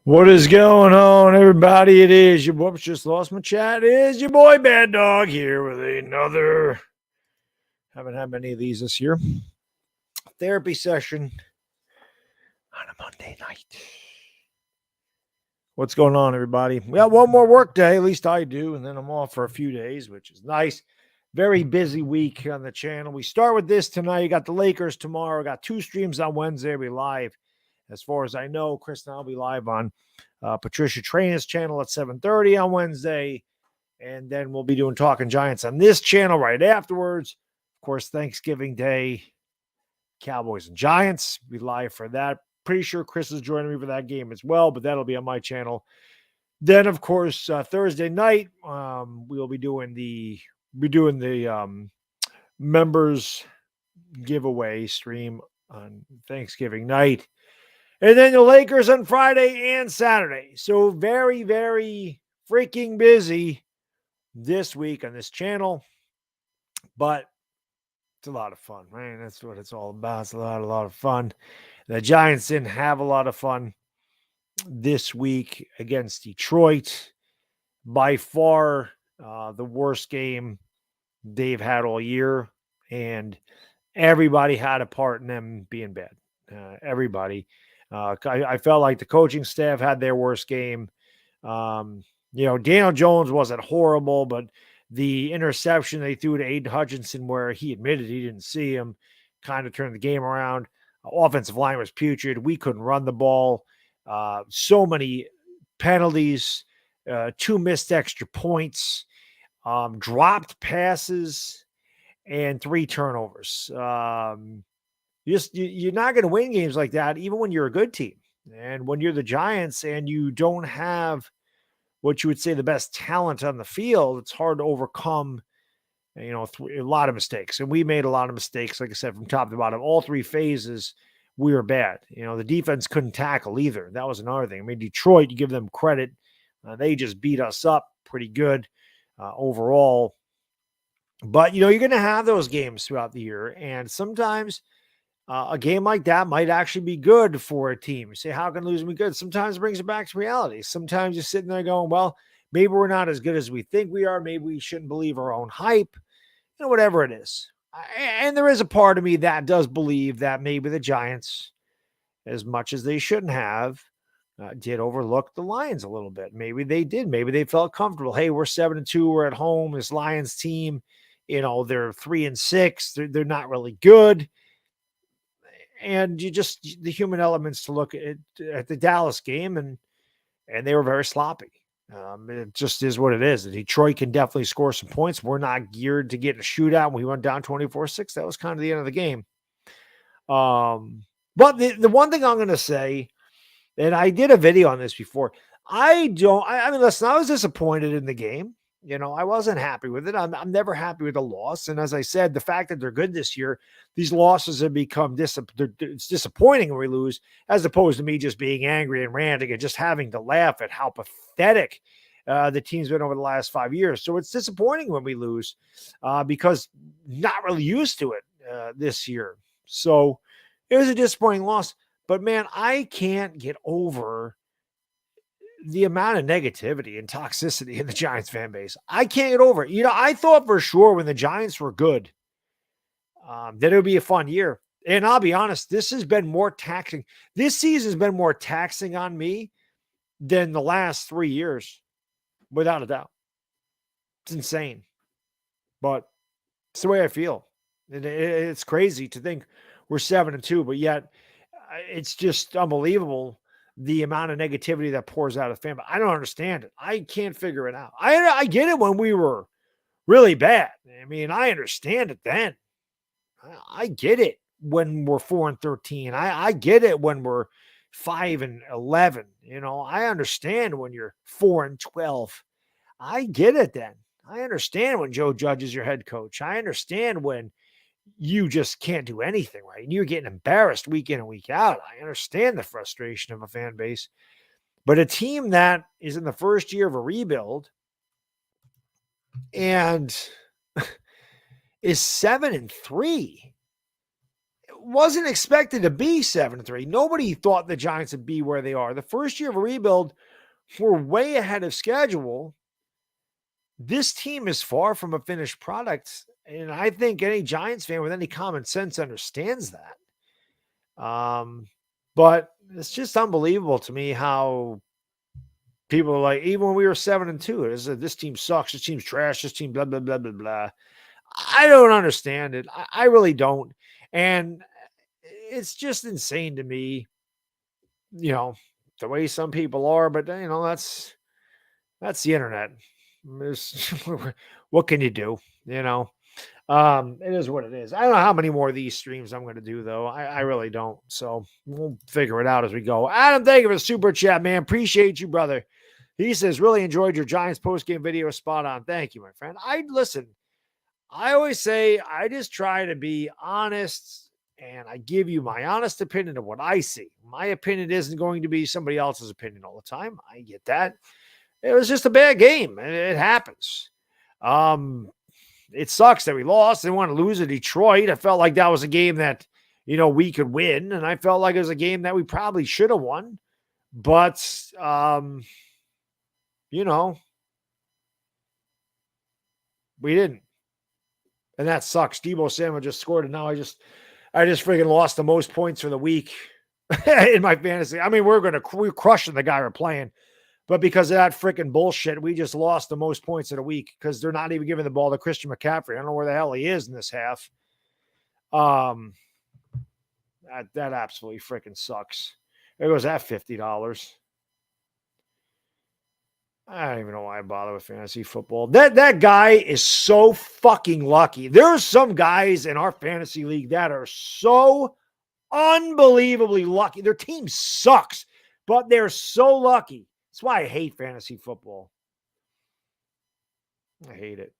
What is going on, everybody? It is your boy. Just lost my chat. It is your boy Baddog here with another. Haven't had many of these this year. Therapy session on a Monday night. What's going on, everybody? We got one more work day, at least I do, and then I'm off for a few days, which is nice. Very busy week on the channel. We start with this tonight. You got the Lakers tomorrow. Got 2 streams on Wednesday. We live. As far as I know, Chris and I will be live on Patricia Traina's channel at 7:30 on Wednesday. And then we'll be doing Talking Giants on this channel right afterwards. Of course, Thanksgiving Day, Cowboys and Giants. Be live for that. Pretty sure Chris is joining me for that game as well, but that'll be on my channel. Then, of course, Thursday night, we'll be doing the members giveaway stream on Thanksgiving night. And then the Lakers on Friday and Saturday. So very, very freaking busy this week on this channel. But it's a lot of fun, man. That's what it's all about. It's a lot of fun. The Giants didn't have a lot of fun this week against Detroit. By far the worst game they've had all year. And everybody had a part in them being bad. Everybody. I felt like the coaching staff had their worst game. Daniel Jones wasn't horrible, but the interception they threw to Aiden Hutchinson, where he admitted he didn't see him, kind of turned the game around. Offensive line was putrid. We couldn't run the ball. So many penalties, 2 missed extra points, dropped passes, and 3 turnovers. You're not going to win games like that, even when you're a good team. And when you're the Giants and you don't have what you would say the best talent on the field, it's hard to overcome, a lot of mistakes. And we made a lot of mistakes, like I said, from top to bottom. All 3 phases, we were bad. The defense couldn't tackle either. That was another thing. I mean, Detroit, you give them credit. They just beat us up pretty good overall. But, you're going to have those games throughout the year. And sometimes a game like that might actually be good for a team. You say, how can losing be good? Sometimes it brings it back to reality. Sometimes you're sitting there going, well, maybe we're not as good as we think we are. Maybe we shouldn't believe our own hype, whatever it is. And there is a part of me that does believe that maybe the Giants, as much as they shouldn't have, did overlook the Lions a little bit. Maybe they did. Maybe they felt comfortable. Hey, we're 7-2. We're at home. This Lions team, they're 3-6. They're not really good. And the human elements to look at the Dallas game, and they were very sloppy. It just is what it is. Detroit can definitely score some points. We're not geared to get in a shootout. When we went down 24-6, that was kind of the end of the game. But the one thing I'm going to say, and I did a video on this before, listen, I was disappointed in the game. I wasn't happy with it. I'm never happy with a loss. And as I said, the fact that they're good this year, these losses have become it's disappointing when we lose, as opposed to me just being angry and ranting and just having to laugh at how pathetic the team's been over the last 5 years. So it's disappointing when we lose because not really used to it this year. So it was a disappointing loss. But, man, I can't get over the amount of negativity and toxicity in the Giants fan base. I can't get over it. I thought for sure when the Giants were good, that it would be a fun year. And I'll be honest, this has been more taxing. This season has been more taxing on me than the last 3 years, without a doubt. It's insane. But it's the way I feel. It's crazy to think we're 7-2, but yet it's just unbelievable the amount of negativity that pours out of the fan. But I don't understand it. I can't figure it out. I get it when we were really bad. I mean, I understand it then. I get it when we're 4-13. I get it when we're 5-11. I understand when you're 4-12. I get it then. I understand when Joe Judge is your head coach. I understand when you just can't do anything right. And you're getting embarrassed week in and week out. I understand the frustration of a fan base. But a team that is in the first year of a rebuild and is 7-3, wasn't expected to be 7-3. Nobody thought the Giants would be where they are. The first year of a rebuild, we're way ahead of schedule. This team is far from a finished product, and I think any Giants fan with any common sense understands that. But it's just unbelievable to me how people are like, even when we were 7-2, this team sucks, this team's trash, this team blah blah blah blah blah. I don't understand it. I really don't, and it's just insane to me, the way some people are. But that's the internet. What can you do? It is what it is. I don't know how many more of these streams I'm going to do, though. I really don't. So we'll figure it out as we go. Adam, thank you for the super chat, man. Appreciate you, brother. He says, really enjoyed your Giants post-game video. Spot on. Thank you, my friend. I always say I just try to be honest, and I give you my honest opinion of what I see. My opinion isn't going to be somebody else's opinion all the time. I get that. It was just a bad game, and it happens. It sucks that we lost. I didn't want to lose to Detroit. I felt like that was a game that, we could win, and I felt like it was a game that we probably should have won. But, we didn't. And that sucks. Debo Samuel just scored, and now I just freaking lost the most points for the week in my fantasy. I mean, we're crushing the guy we're playing, but because of that freaking bullshit, we just lost the most points of the week because they're not even giving the ball to Christian McCaffrey. I don't know where the hell he is in this half. That absolutely freaking sucks. It was at $50. I don't even know why I bother with fantasy football. That guy is so fucking lucky. There's some guys in our fantasy league that are so unbelievably lucky. Their team sucks, but they're so lucky. That's why I hate fantasy football. I hate it.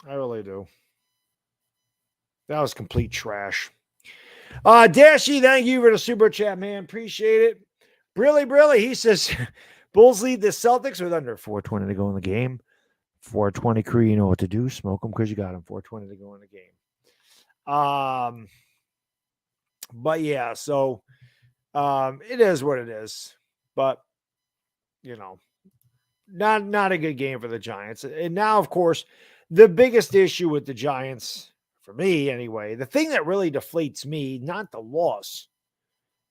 I really do. That was complete trash. Dashy, thank you for the super chat, man. Appreciate it. Brilly, he says, Bulls lead the Celtics with under 4:20 to go in the game. 4:20 crew, you know what to do. Smoke them because you got them. 4:20 to go in the game. But yeah, so it is what it is. But, not a good game for the Giants. And now, of course, the biggest issue with the Giants, for me anyway, the thing that really deflates me, not the loss,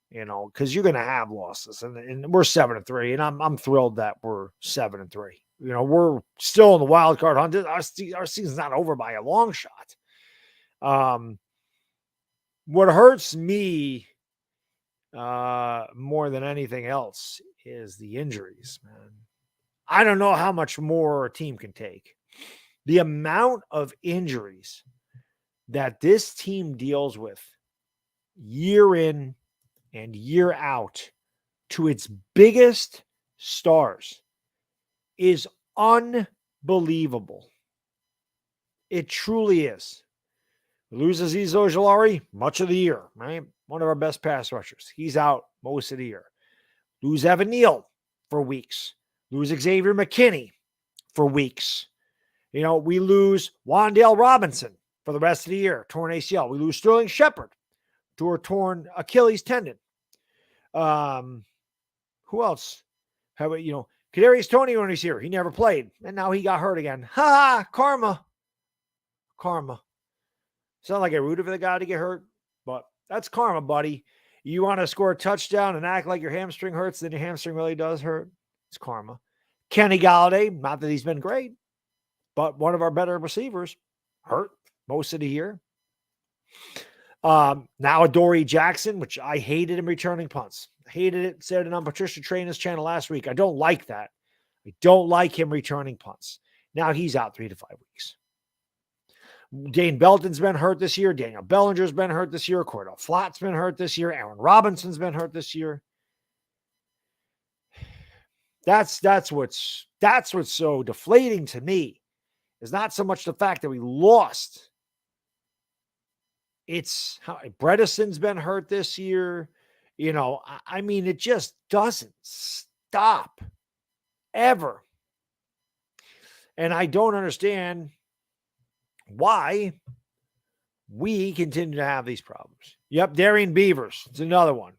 because you're going to have losses, and we're 7-3, and I'm thrilled that we're 7-3. We're still in the wild card hunt. Our season's not over by a long shot. What hurts me more than anything else is the injuries, man. I don't know how much more a team can take. The amount of injuries that this team deals with year in and year out to its biggest stars is unbelievable. It truly is. Loses Azeez Ojulari much of the year, right? One of our best pass rushers. He's out most of the year. Lose Evan Neal for weeks. Lose Xavier McKinney for weeks. We lose Wan'Dale Robinson for the rest of the year, torn ACL. We lose Sterling Shepard to a torn Achilles tendon. Who else? How about, Kadarius Toney when he's here? He never played, and now he got hurt again. Ha! Karma. It's not like I rooted for the guy to get hurt, but that's karma, buddy. You want to score a touchdown and act like your hamstring hurts, then your hamstring really does hurt. It's karma. Kenny Galladay, not that he's been great, but one of our better receivers, hurt most of the year. Now Adoree Jackson, which I hated him returning punts. Hated it. Said it on Patricia Traina's channel last week. I don't like that. I don't like him returning punts. Now he's out 3 to 5 weeks. Dane Belton's been hurt this year. Daniel Bellinger's been hurt this year. Cordell Flatt's been hurt this year. Aaron Robinson's been hurt this year. That's what's so deflating to me, is not so much the fact that we lost. It's how Bredesen's been hurt this year. I mean, it just doesn't stop ever. And I don't understand why we continue to have these problems. Yep, Darian Beavers, it's another one.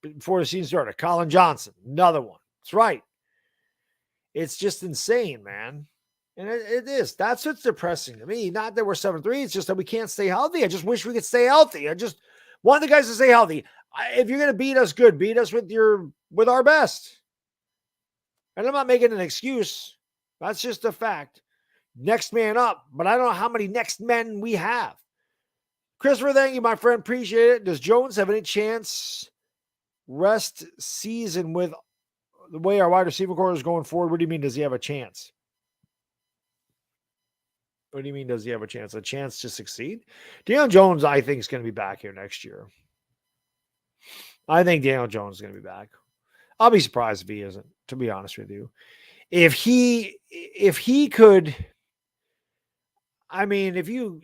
Before the season started, Colin Johnson, another one. That's right. It's just insane, man. And it is. That's what's depressing to me. Not that we're 7-3. It's just that we can't stay healthy. I just wish we could stay healthy. I just want the guys to stay healthy. If you're going to beat us, good. Beat us with our best. And I'm not making an excuse. That's just a fact. Next man up. But I don't know how many next men we have. Christopher, thank you, my friend. Appreciate it. Does Jones have any chance rest season with the way our wide receiver core is going forward? What do you mean, does he have a chance? What do you mean, does he have a chance? A chance to succeed? Daniel Jones, I think, is going to be back here next year. I think Daniel Jones is going to be back. I'll be surprised if he isn't, to be honest with you. If he could, I mean,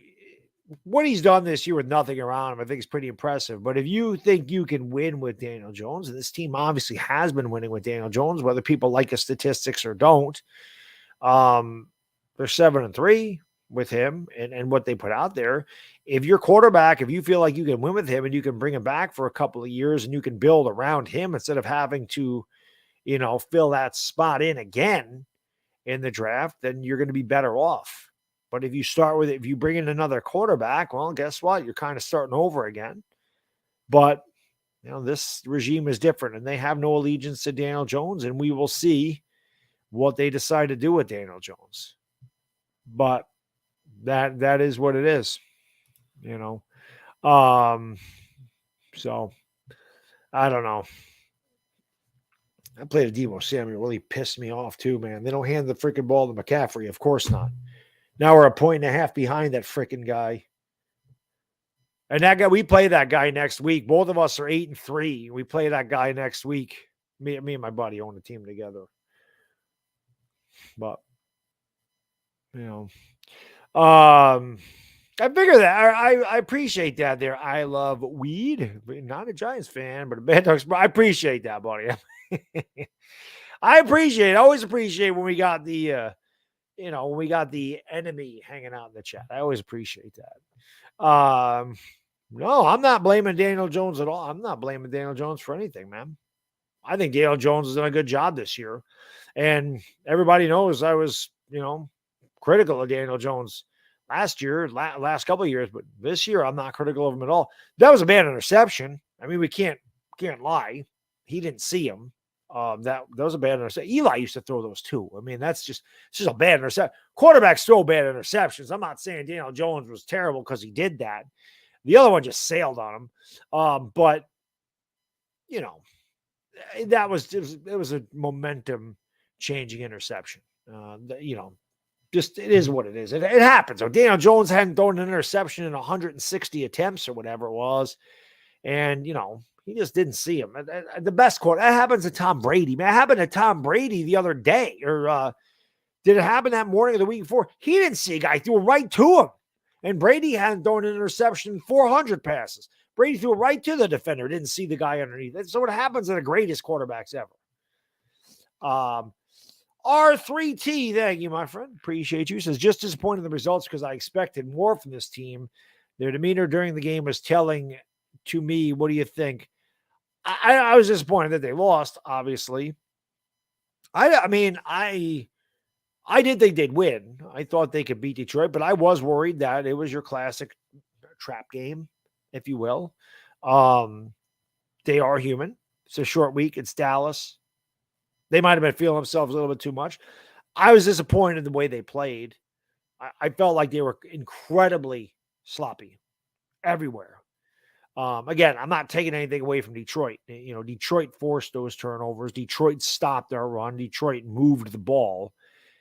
what he's done this year with nothing around him, I think is pretty impressive. But if you think you can win with Daniel Jones, and this team obviously has been winning with Daniel Jones, whether people like his statistics or don't, they're 7-3 with him and what they put out there. If your quarterback, if you feel like you can win with him and you can bring him back for a couple of years and you can build around him instead of having to, fill that spot in again in the draft, then you're going to be better off. But if you bring in another quarterback, well, guess what? You're kind of starting over again. But, this regime is different and they have no allegiance to Daniel Jones, and we will see what they decide to do with Daniel Jones. But that is what it is, So I don't know. I played a Deebo Samuel, really pissed me off too, man. They don't hand the freaking ball to McCaffrey. Of course not. Now we're 1.5 behind that freaking guy. And that guy, we play that guy next week. Both of us are 8-3. We play that guy next week. Me and my buddy own a team together. But, I figure that I appreciate that there. I love weed, not a Giants fan, but a Baddog. I appreciate that, buddy. I always appreciate when we got the, when we got the enemy hanging out in the chat. I always appreciate that. No, I'm not blaming Daniel Jones at all. I'm not blaming Daniel Jones for anything, man. I think Daniel Jones has done a good job this year. And everybody knows I was, critical of Daniel Jones last year, last couple of years, but this year I'm not critical of him at all. That was a bad interception. I mean, we can't lie. He didn't see him. That was a bad interception. Eli used to throw those too. I mean, it's just a bad interception. Quarterbacks throw bad interceptions. I'm not saying Daniel Jones was terrible because he did that. The other one just sailed on him. But it was a momentum changing interception. Just it is what it is. It happens. So Daniel Jones hadn't thrown an interception in 160 attempts or whatever it was. And, he just didn't see him. The best quote, that happens to Tom Brady. Man, it happened to Tom Brady the other day. Or did it happen that morning or the week before? He didn't see a guy, threw it right to him. And Brady hadn't thrown an interception in 400 passes. Brady threw it right to the defender, didn't see the guy underneath. So it happens to the greatest quarterbacks ever. R3T, thank you, my friend. Appreciate you. Says, just disappointed in the results because I expected more from this team. Their demeanor during the game was telling to me. What do you think? I was disappointed that they lost, obviously. I did think they'd win. I thought they could beat Detroit, but I was worried that it was your classic trap game, if you will. They are human. It's a short week. It's Dallas. They might have been feeling themselves a little bit too much. I was disappointed in the way they played. I felt like they were incredibly sloppy everywhere. Again, I'm not taking anything away from Detroit. Detroit forced those turnovers. Detroit stopped our run. Detroit moved the ball.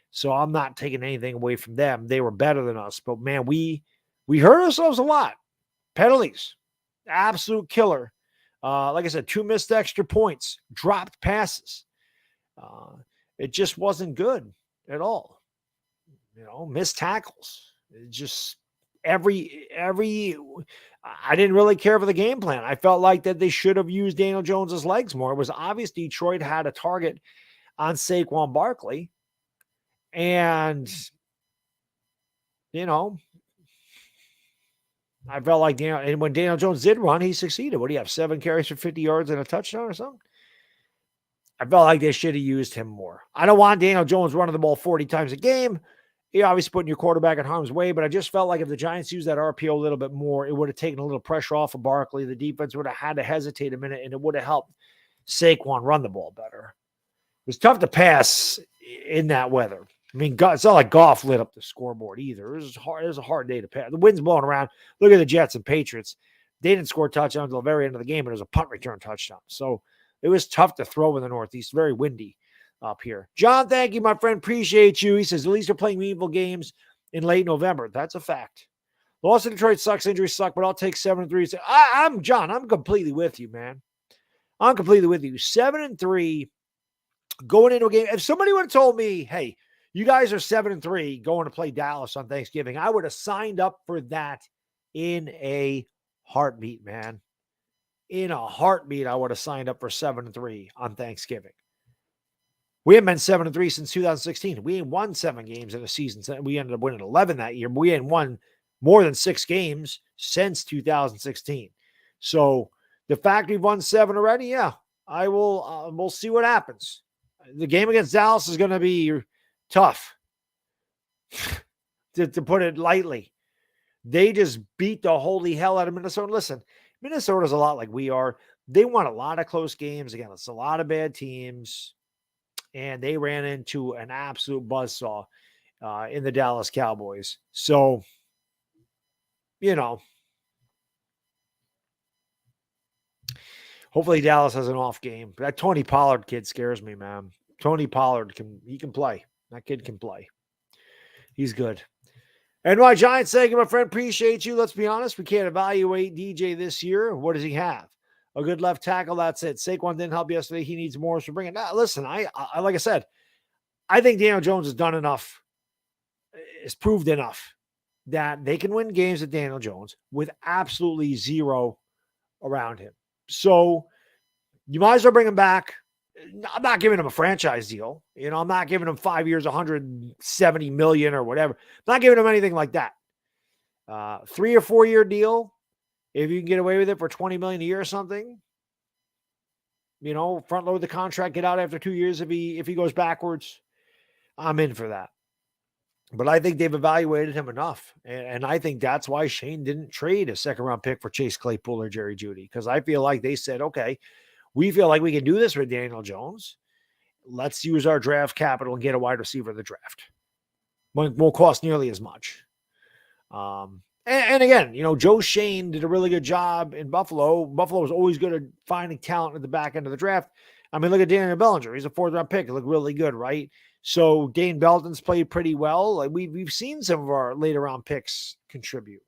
So I'm not taking anything away from them. They were better than us. But, man, we hurt ourselves a lot. Penalties. Absolute killer. Like I said, 2 missed extra points. Dropped passes. It just wasn't good at all. Missed tackles. It just I didn't really care for the game plan. I felt like that they should have used Daniel Jones's legs more. It was obvious Detroit had a target on Saquon Barkley. And, I felt like and when Daniel Jones did run, he succeeded. What do you have? 7 carries for 50 yards and a touchdown or something? I felt like they should have used him more. I don't want Daniel Jones running the ball 40 times a game. You're obviously putting your quarterback in harm's way, but I just felt like if the Giants used that RPO a little bit more, it would have taken a little pressure off of Barkley. The defense would have had to hesitate a minute, and it would have helped Saquon run the ball better. It was tough to pass in that weather. I mean, it's not like Goff lit up the scoreboard either. It was hard. It was a hard day to pass. The wind's blowing around. Look at the Jets and Patriots. They didn't score a touchdown until the very end of the game, but it was a punt return touchdown. So it was tough to throw in the Northeast. Very windy up here. John, thank you, my friend. Appreciate you. He says, at least they're playing meaningful games in late November. That's a fact. Loss in Detroit sucks. Injuries suck, but I'll take 7-3. I'm John. I'm completely with you, man. I'm completely with you. 7-3 going into a game. If somebody would have told me, hey, you guys are 7-3 going to play Dallas on Thanksgiving, I would have signed up for that in a heartbeat, man. In a heartbeat, I would have signed up for 7-3 on Thanksgiving. We haven't been 7-3 since 2016. We ain't won 7 games in a season. We ended up winning 11 that year, but we ain't won more than 6 games since 2016. So the fact we've won 7 already, yeah, I will. We'll see what happens. The game against Dallas is going to be tough, to put it lightly. They just beat the holy hell out of Minnesota. Listen, Minnesota's a lot like we are. They won a lot of close games. Again, it's a lot of bad teams. And they ran into an absolute buzzsaw in the Dallas Cowboys. So, hopefully Dallas has an off game. That Tony Pollard kid scares me, man. Tony Pollard can play. That kid can play. He's good. And my Giants saying, my friend, appreciate you. Let's be honest, we can't evaluate DJ this year. What does he have? A good left tackle, that's it. Saquon didn't help yesterday. He needs more, so bring it. Now, listen, I like I said, I think Daniel Jones has done enough, has proved enough that they can win games with Daniel Jones with absolutely zero around him. So you might as well bring him back. I'm not giving him a franchise deal. I'm not giving him 5 years, $170 million or whatever. I'm not giving him anything like that. 3 or 4 year deal. If you can get away with it for $20 million a year or something, front load the contract, get out after 2 years if he goes backwards, I'm in for that. But I think they've evaluated him enough. And I think that's why Shane didn't trade a second round pick for Chase Claypool or Jerry Jeudy. Because I feel like they said, okay, we feel like we can do this with Daniel Jones. Let's use our draft capital and get a wide receiver in the draft. Won't cost nearly as much. And again, Joe Shane did a really good job in Buffalo. Buffalo was always good at finding talent at the back end of the draft. I mean, look at Daniel Bellinger. He's a 4th round pick. He looked really good, right? So Dane Belton's played pretty well. Like we've seen some of our later round picks contribute.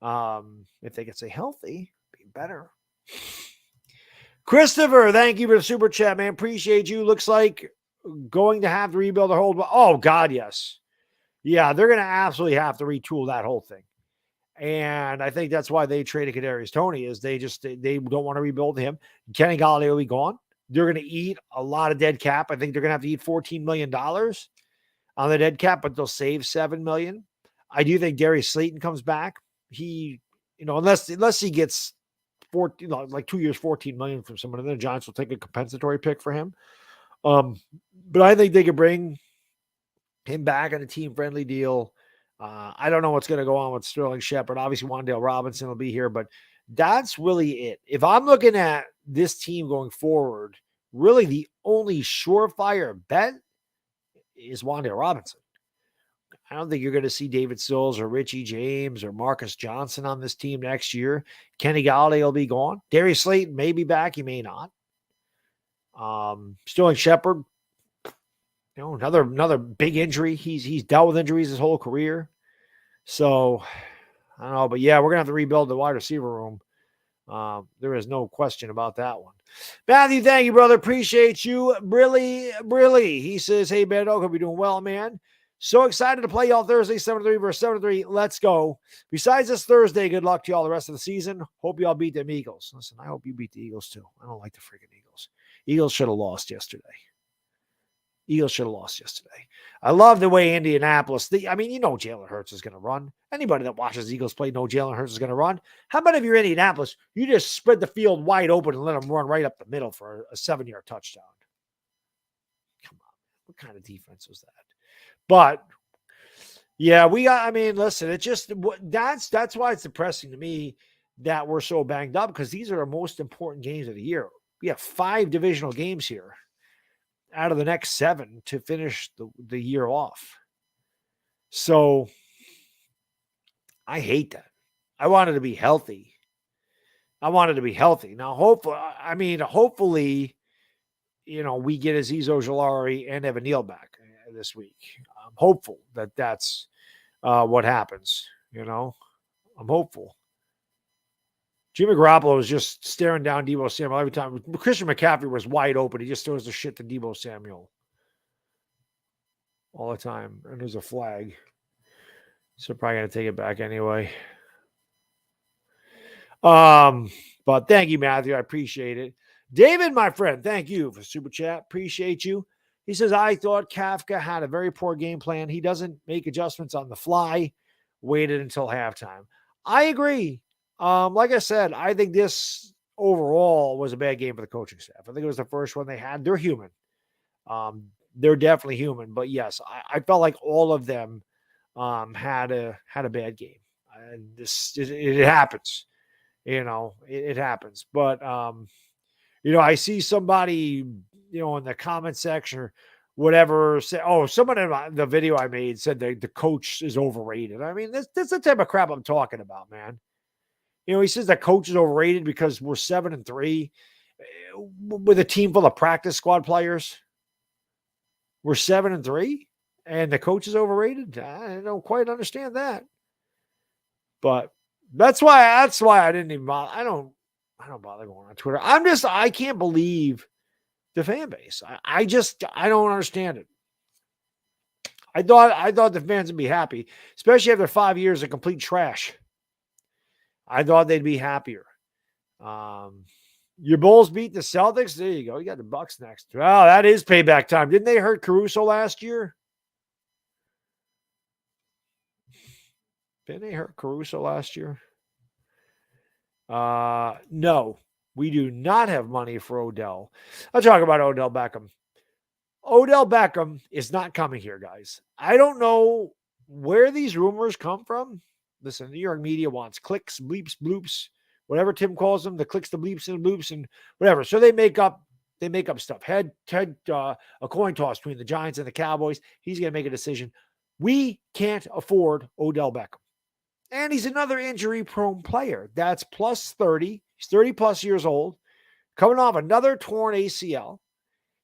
If they could stay healthy, be better. Christopher, thank you for the super chat, man. Appreciate you. Looks like going to have to rebuild the whole. Oh God, yes. Yeah, they're going to absolutely have to retool that whole thing. And I think that's why they traded Kadarius Toney is they don't want to rebuild him. Kenny Golladay will be gone. They're going to eat a lot of dead cap. I think they're going to have to eat $14 million on the dead cap, but they'll save $7 million. I do think Darius Slayton comes back. He, unless he gets 14, like 2 years, $14 million from someone, and then the Giants will take a compensatory pick for him. But I think they could bring him back on a team-friendly deal. I don't know what's going to go on with Sterling Shepard. Obviously, Wan'Dale Robinson will be here, but that's really it. If I'm looking at this team going forward, really the only surefire bet is Wan'Dale Robinson. I don't think you're going to see David Sills or Richie James or Marcus Johnson on this team next year. Kenny Golladay will be gone. Darius Slayton may be back. He may not. Sterling Shepard, another big injury. He's dealt with injuries his whole career. So I don't know, but yeah, we're gonna have to rebuild the wide receiver room. There is no question about that one. Matthew, thank you, brother. Appreciate you. Brilly. He says, hey, Baddog, hope you're doing well, man. So excited to play y'all Thursday, 7-3 versus 7-3. Let's go. Besides this Thursday, good luck to y'all the rest of the season. Hope y'all beat them Eagles. Listen, I hope you beat the Eagles too. I don't like the freaking Eagles. Eagles should have lost yesterday. Eagles should have lost yesterday. I love the way Indianapolis, Jalen Hurts is going to run. Anybody that watches Eagles play know Jalen Hurts is going to run. How about if you're Indianapolis, you just spread the field wide open and let them run right up the middle for a 7-yard touchdown? Come on. What kind of defense was that? But yeah, listen, it just, that's why it's depressing to me that we're so banged up, because these are the most important games of the year. We have 5 divisional games here out of the next 7 to finish the year off. So I hate that. I wanted to be healthy. Now, hopefully, we get Azeez Ojulari and Evan Neal back this week. I'm hopeful that that's what happens. I'm hopeful. Jimmy Garoppolo was just staring down Deebo Samuel every time. Christian McCaffrey was wide open. He just throws the shit to Deebo Samuel all the time. And there's a flag. So probably going to take it back anyway. But thank you, Matthew. I appreciate it. David, my friend, thank you for super chat. Appreciate you. He says, I thought Kafka had a very poor game plan. He doesn't make adjustments on the fly. Waited until halftime. I agree. Like I said, I think this overall was a bad game for the coaching staff. I think it was the first one they had. They're human. They're definitely human. But yes, I felt like all of them had a bad game. It happens. It happens. But I see somebody, in the comment section or whatever say, someone in the video I made said the coach is overrated. I mean, that's the type of crap I'm talking about, man. He says that coach is overrated because we're 7-3 with a team full of practice squad players. We're 7-3 and the coach is overrated. I don't quite understand that. But that's why I didn't even bother. I don't bother going on Twitter. I can't believe the fan base. I don't understand it. I thought the fans would be happy, especially after 5 years of complete trash. I thought they'd be happier. Your Bulls beat the Celtics. There you go. You got the Bucks next. Wow, that is payback time. Didn't they hurt Caruso last year? Didn't they hurt Caruso last year? No, we do not have money for Odell. I'll talk about Odell Beckham. Odell Beckham is not coming here, guys. I don't know where these rumors come from. Listen, New York media wants clicks, bleeps, bloops, whatever Tim calls them, the clicks, the bleeps, and bloops, and whatever. So they make up stuff. Head a coin toss between the Giants and the Cowboys. He's going to make a decision. We can't afford Odell Beckham. And he's another injury-prone player. That's plus 30. He's 30-plus years old, coming off another torn ACL.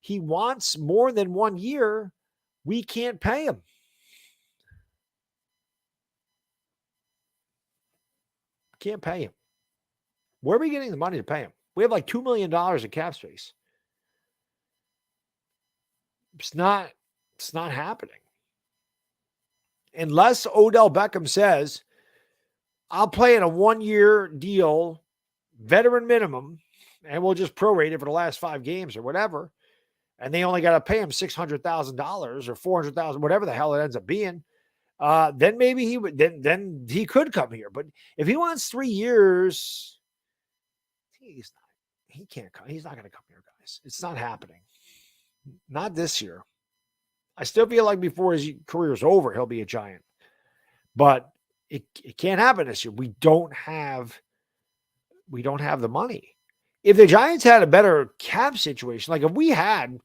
He wants more than 1 year. We can't pay him. Can't pay him. Where are we getting the money to pay him? We have like $2 million in cap space. It's not happening. Unless Odell Beckham says, I'll play in a 1-year deal, veteran minimum, and we'll just prorate it for the last 5 games or whatever. And they only got to pay him $600,000 or $400,000, whatever the hell it ends up being. Then maybe he would. Then he could come here. But if he wants 3 years, he can't come. He's not going to come here, guys. It's not happening. Not this year. I still feel like before his career is over, he'll be a Giant. But it can't happen this year. We don't have the money. If the Giants had a better cap situation, like if we had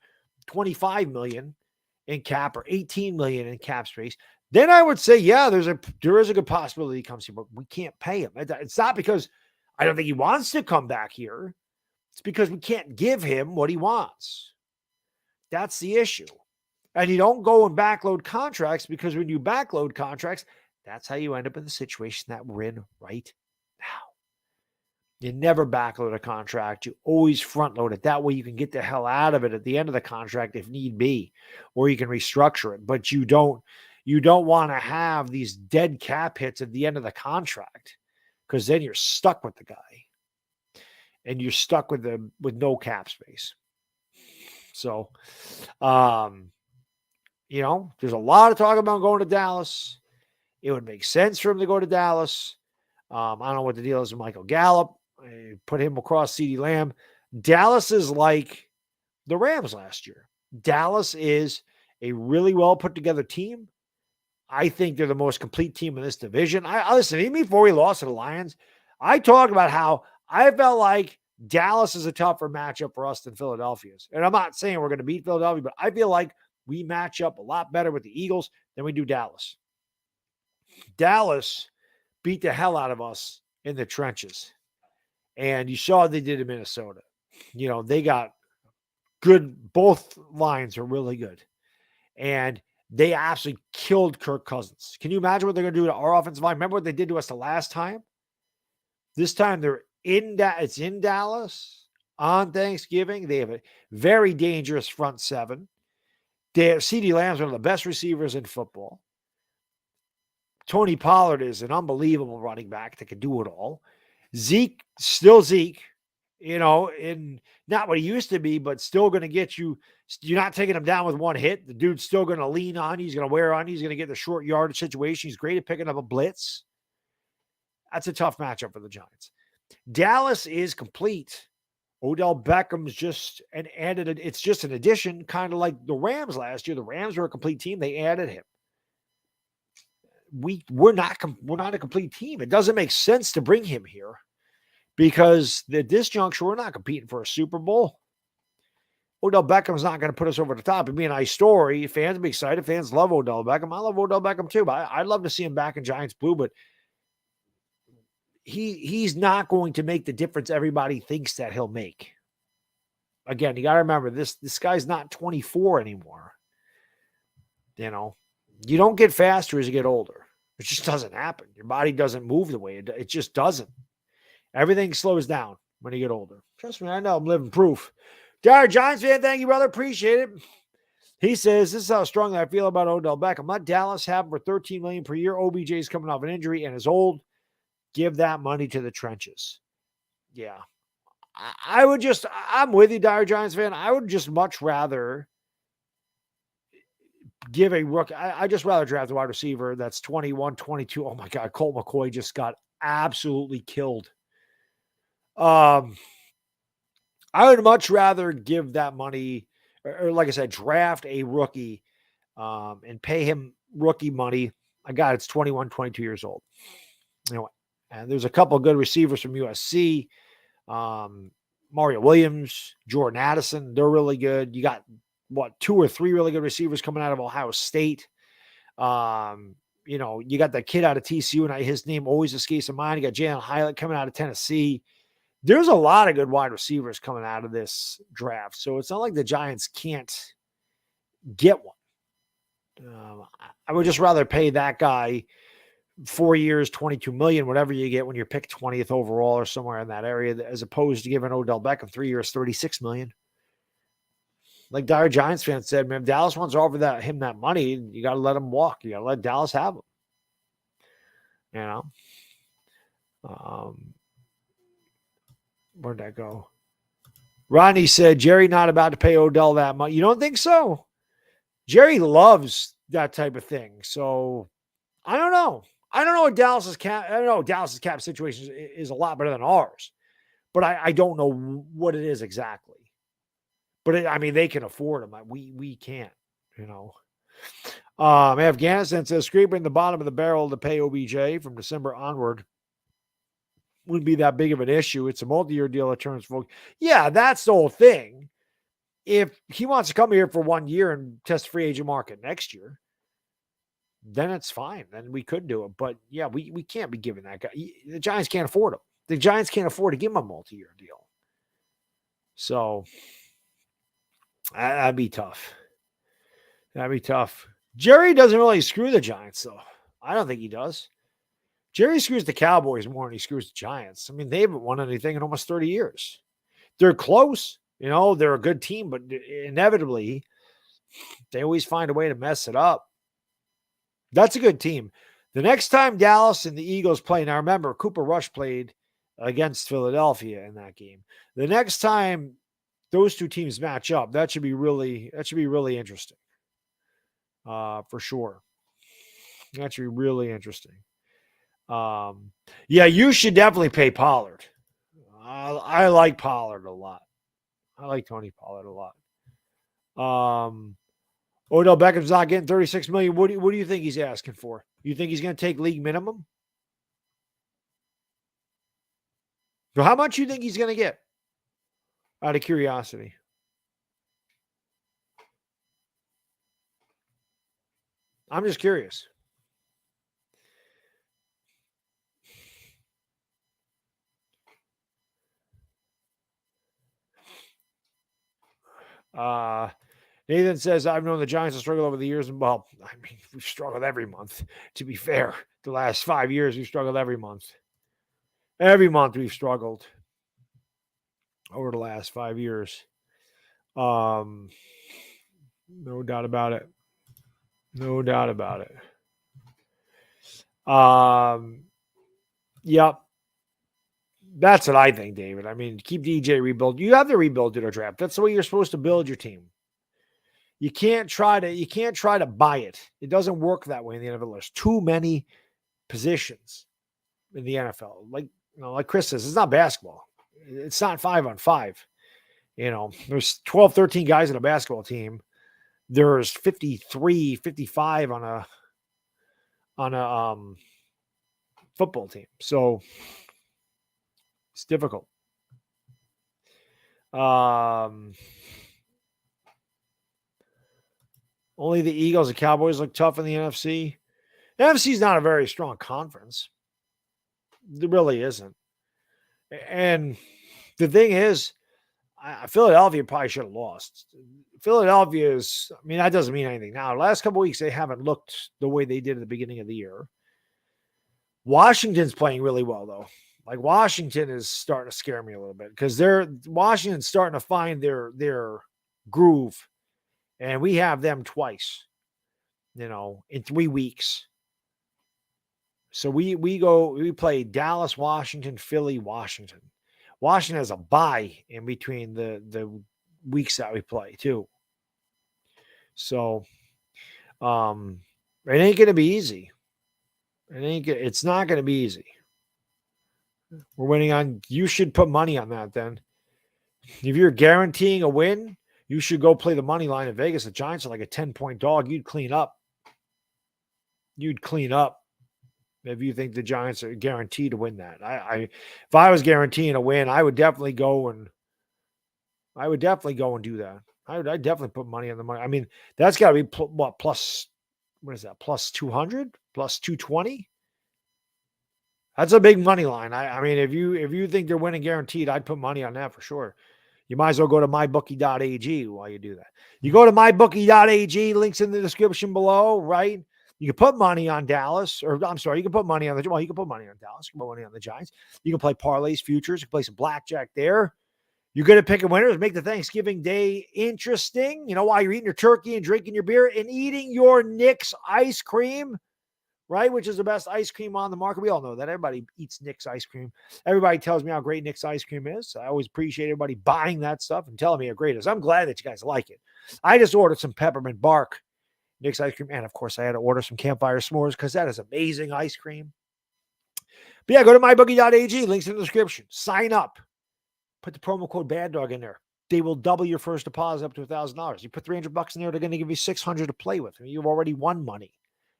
$25 million in cap or $18 million in cap space, then I would say, yeah, there is a good possibility he comes here, but we can't pay him. It's not because I don't think he wants to come back here. It's because we can't give him what he wants. That's the issue. And you don't go and backload contracts, because when you backload contracts, that's how you end up in the situation that we're in right now. You never backload a contract. You always front load it. That way you can get the hell out of it at the end of the contract if need be, or you can restructure it. But you don't want to have these dead cap hits at the end of the contract, because then you're stuck with the guy and you're stuck with no cap space. So, There's a lot of talk about going to Dallas. It would make sense for him to go to Dallas. I don't know what the deal is with Michael Gallup. Put him across CeeDee Lamb. Dallas is like the Rams last year. Dallas is a really well put together team. I think they're the most complete team in this division. I listen, even before we lost to the Lions, I talked about how I felt like Dallas is a tougher matchup for us than Philadelphia's. And I'm not saying we're going to beat Philadelphia, but I feel like we match up a lot better with the Eagles than we do Dallas. Dallas beat the hell out of us in the trenches. And you saw what they did in Minnesota. They got good. Both lines are really good. And they absolutely killed Kirk Cousins. Can you imagine what they're going to do to our offensive line? Remember what they did to us the last time? This time it's in Dallas on Thanksgiving. They have a very dangerous front seven. CeeDee Lamb's one of the best receivers in football. Tony Pollard is an unbelievable running back that can do it all. Zeke, still Zeke, and not what he used to be, but still going to get you. You're not taking him down with one hit. The dude's still going to lean on you. He's going to wear on you. He's going to get the short yardage situation. He's great at picking up a blitz. That's a tough matchup for the Giants. Dallas is complete. Odell Beckham's just it's just an addition, kind of like the Rams last year. The Rams were a complete team. They added him. We're not a complete team. It doesn't make sense to bring him here because at this juncture, we're not competing for a Super Bowl. Odell Beckham's not going to put us over the top. It'd be a nice story. Fans will be excited. Fans love Odell Beckham. I love Odell Beckham too, but I'd love to see him back in Giants blue, but he's not going to make the difference everybody thinks that he'll make. Again, you got to remember, this guy's not 24 anymore. You don't get faster as you get older. It just doesn't happen. Your body doesn't move the way it just doesn't. Everything slows down when you get older. Trust me, I know. I'm living proof. Jared, Giants fan, thank you, brother. Appreciate it. He says, this is how strongly I feel about Odell Beckham. Let Dallas have him for $13 million per year. OBJ is coming off an injury and is old. Give that money to the trenches. Yeah. I'm with you, Dire Giants fan. I would just much rather give a rookie. I just rather draft a wide receiver that's 21, 22. Oh my God. Colt McCoy just got absolutely killed. I would much rather give that money, or like I said, draft a rookie and pay him rookie money. I got it's 21, 22 years old. And there's a couple of good receivers from USC. Mario Williams, Jordan Addison, they're really good. You got, 2 or 3 really good receivers coming out of Ohio State. You got that kid out of TCU, and his name always escapes my mind. You got Jalen Hyatt coming out of Tennessee. There's a lot of good wide receivers coming out of this draft. So it's not like the Giants can't get one. I would just rather pay that guy 4 years, $22 million, whatever you get when you're picked 20th overall or somewhere in that area, as opposed to giving Odell Beckham 3 years, $36 million. Like Dire Giants fans said, man, if Dallas wants to offer him that money, you got to let him walk. You got to let Dallas have him. Where'd that go? Ronnie said, Jerry not about to pay Odell that much. You don't think so? Jerry loves that type of thing. So I don't know. I don't know what Dallas's cap situation is a lot better than ours, but I don't know what it is exactly. But they can afford them. We can't, Afghanistan says scraping the bottom of the barrel to pay OBJ from December onward wouldn't be that big of an issue. It's a multi-year deal that turns folk. Yeah, that's the whole thing. If he wants to come here for 1 year and test the free agent market next year, then it's fine. Then we could do it. But yeah, we can't be giving that guy. The Giants can't afford him. The Giants can't afford to give him a multi-year deal. So that'd be tough. Jerry doesn't really screw the Giants, though. I don't think he does. Jerry screws the Cowboys more than he screws the Giants. They haven't won anything in almost 30 years. They're close. They're a good team, but inevitably, they always find a way to mess it up. That's a good team. The next time Dallas and the Eagles play, now remember, Cooper Rush played against Philadelphia in that game. The next time those two teams match up, that should be really interesting. for sure. Actually, really interesting. Yeah, you should definitely pay Pollard. I like Pollard a lot. I like Tony Pollard a lot. Odell Beckham's not getting $36 million. What do you think he's asking for? You think he's going to take league minimum? So how much do you think he's going to get? Out of curiosity. I'm just curious. Nathan says, I've known the Giants to struggle over the years. Well, I mean, we've struggled every month, to be fair. The last 5 years, we've struggled every month. Every month we've struggled over the last 5 years. No doubt about it. No doubt about it. Yep. That's what I think, David. I mean, keep DJ rebuild. You have to rebuild to the draft. That's the way you're supposed to build your team. You can't try to buy it. It doesn't work that way in the NFL. There's too many positions in the NFL. Like Chris says, it's not basketball. It's not 5-on-5. There's 12, 13 guys in a basketball team. There's 53, 55 on a football team. So it's difficult. Only the Eagles and Cowboys look tough in the NFC. The NFC is not a very strong conference. It really isn't. And the thing is, Philadelphia probably should have lost. Philadelphia is, I mean, that doesn't mean anything. Now, the last couple of weeks, they haven't looked the way they did at the beginning of the year. Washington's playing really well, though. Like, Washington is starting to scare me a little bit because Washington's starting to find their groove. And we have them twice, in 3 weeks. So we play Dallas, Washington, Philly, Washington. Washington has a bye in between the weeks that we play too. So it ain't gonna be easy. It's not gonna be easy. We're winning on. You should put money on that then. If you're guaranteeing a win, you should go play the money line in Vegas. The Giants are like a 10-point dog. You'd clean up. If you think the Giants are guaranteed to win that. If I was guaranteeing a win, I would definitely go and do that. I'd definitely put money on the money. I mean, that's got to be plus, what is that? Plus 200, plus 220. That's a big money line. I mean, if you think they're winning guaranteed, I'd put money on that for sure. You might as well go to mybookie.ag while you do that. You go to mybookie.ag, links in the description below, right? You can put money on Dallas, or I'm sorry, you can put money on you can put money on Dallas, you can put money on the Giants. You can play parlays, futures, you can play some blackjack there. You're good at picking winners. Make the Thanksgiving Day interesting. While you're eating your turkey and drinking your beer and eating your Knicks ice cream, right? Which is the best ice cream on the market. We all know that. Everybody eats Knicks ice cream. Everybody tells me how great Knicks ice cream is. I always appreciate everybody buying that stuff and telling me how great it is. I'm glad that you guys like it. I just ordered some peppermint bark Knicks ice cream. And of course, I had to order some campfire s'mores because that is amazing ice cream. But yeah, go to mybookie.ag. Links in the description. Sign up. Put the promo code Baddog in there. They will double your first deposit up to $1,000. You put $300 in there, they're going to give you $600 to play with. I mean, you've already won money.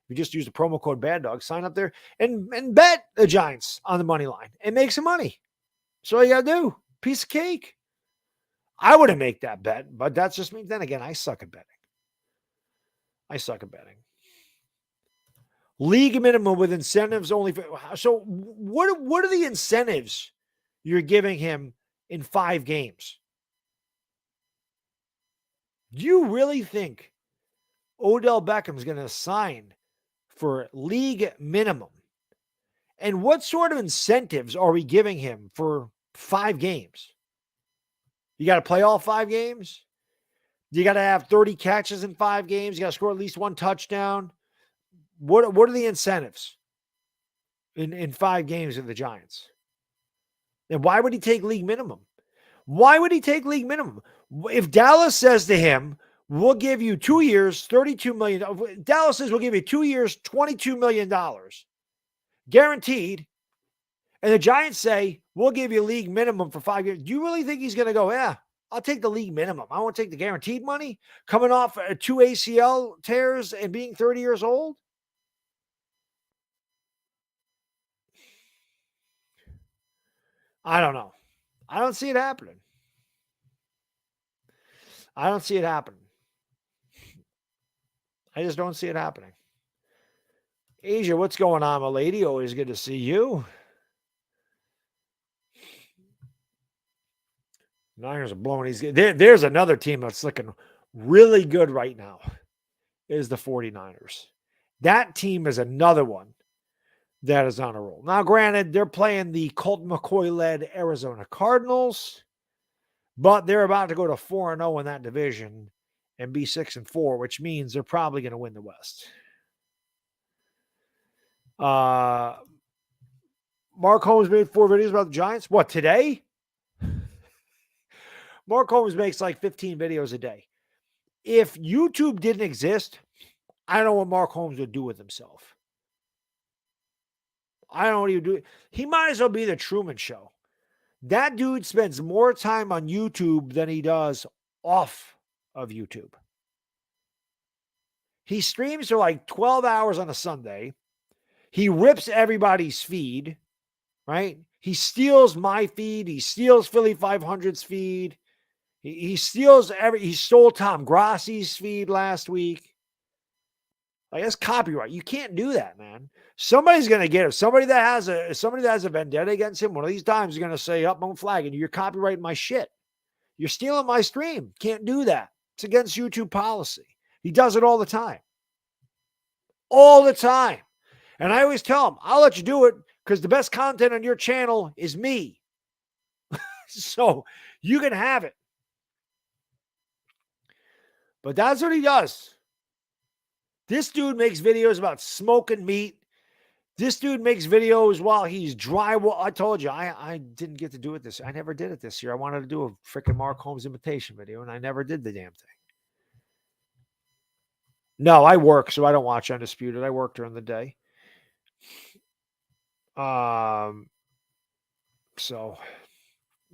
You just use the promo code Baddog, sign up there, and bet the Giants on the money line and make some money. That's all you got to do. Piece of cake. I wouldn't make that bet, but that's just me. Then again, I suck at betting. League minimum with incentives only. So what are the incentives you're giving him in 5 games? Do you really think Odell Beckham is going to sign for league minimum? And what sort of incentives are we giving him for 5 games? You got to play all 5 games? You got to have 30 catches in 5 games? You got to score at least 1 touchdown? What are the incentives in 5 games of the Giants? And why would he take league minimum? If Dallas says to him, We'll give you 2 years, $32 million. Dallas says we'll give you 2 years, $22 million guaranteed. And the Giants say, we'll give you league minimum for 5 years. Do you really think he's going to go, yeah, I'll take the league minimum. I won't take the guaranteed money coming off 2 ACL tears and being 30 years old? I don't know. I don't see it happening. I don't see it happening. I just don't see it happening. Asia, what's going on, my lady? Always good to see you. Niners are blowing these. There's another team that's looking really good right now is the 49ers. That team is another one that is on a roll. Now, granted, they're playing the Colt McCoy-led Arizona Cardinals, but they're about to go to 4-0 in that division and be 6-4, which means they're probably going to win the West. Mark Holmes made 4 videos about the Giants. What, today? Mark Holmes makes like 15 videos a day. If YouTube didn't exist, I don't know what Mark Holmes would do with himself. I don't know what he would do. He might as well be the Truman Show. That dude spends more time on YouTube than he does off of YouTube. He streams for like 12 hours on a Sunday. He rips everybody's feed, right? He steals my feed. He steals Philly 500's feed. He steals he stole Tom Grassi's feed last week. Like, that's copyright. You can't do that, man. Somebody's going to get him. Somebody that has a vendetta against him, one of these times is going to say, "Up, I'm flagging you. You're copyrighting my shit. You're stealing my stream. Can't do that. It's against YouTube policy." He does it all the time. All the time. And I always tell him, I'll let you do it because the best content on your channel is me. So you can have it. But that's what he does. This dude makes videos about smoking meat. This dude makes videos while he's drywall. I told you, I didn't get to do it this year. I never did it this year. I wanted to do a freaking Mark Holmes imitation video, and I never did the damn thing. No, I work, so I don't watch Undisputed. I work during the day. So, I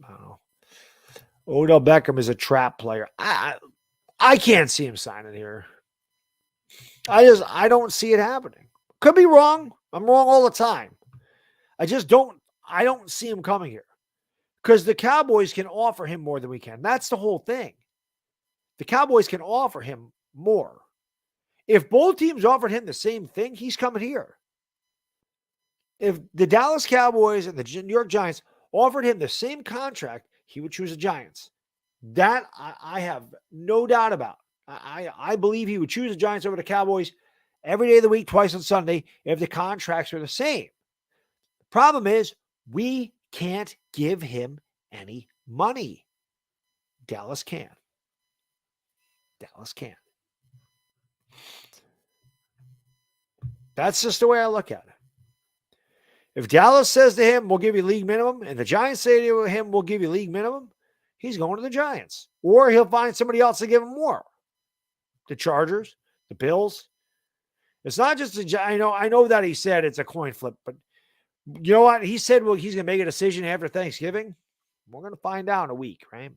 don't know. Odell Beckham is a trap player. I can't see him signing here. I don't see it happening. Could be wrong. I'm wrong all the time. I don't see him coming here. Because the Cowboys can offer him more than we can. That's the whole thing. The Cowboys can offer him more. If both teams offered him the same thing, he's coming here. If the Dallas Cowboys and the New York Giants offered him the same contract, he would choose the Giants. That I have no doubt about. I believe he would choose the Giants over the Cowboys every day of the week, twice on Sunday, if the contracts are the same. The problem is we can't give him any money. Dallas can. Dallas can. That's just the way I look at it. If Dallas says to him, we'll give you league minimum, and the Giants say to him, we'll give you league minimum, he's going to the Giants. Or he'll find somebody else to give him more. The Chargers, the Bills. It's not just I know that he said it's a coin flip, but you know what? He said, well, he's going to make a decision after Thanksgiving. We're going to find out in a week, right?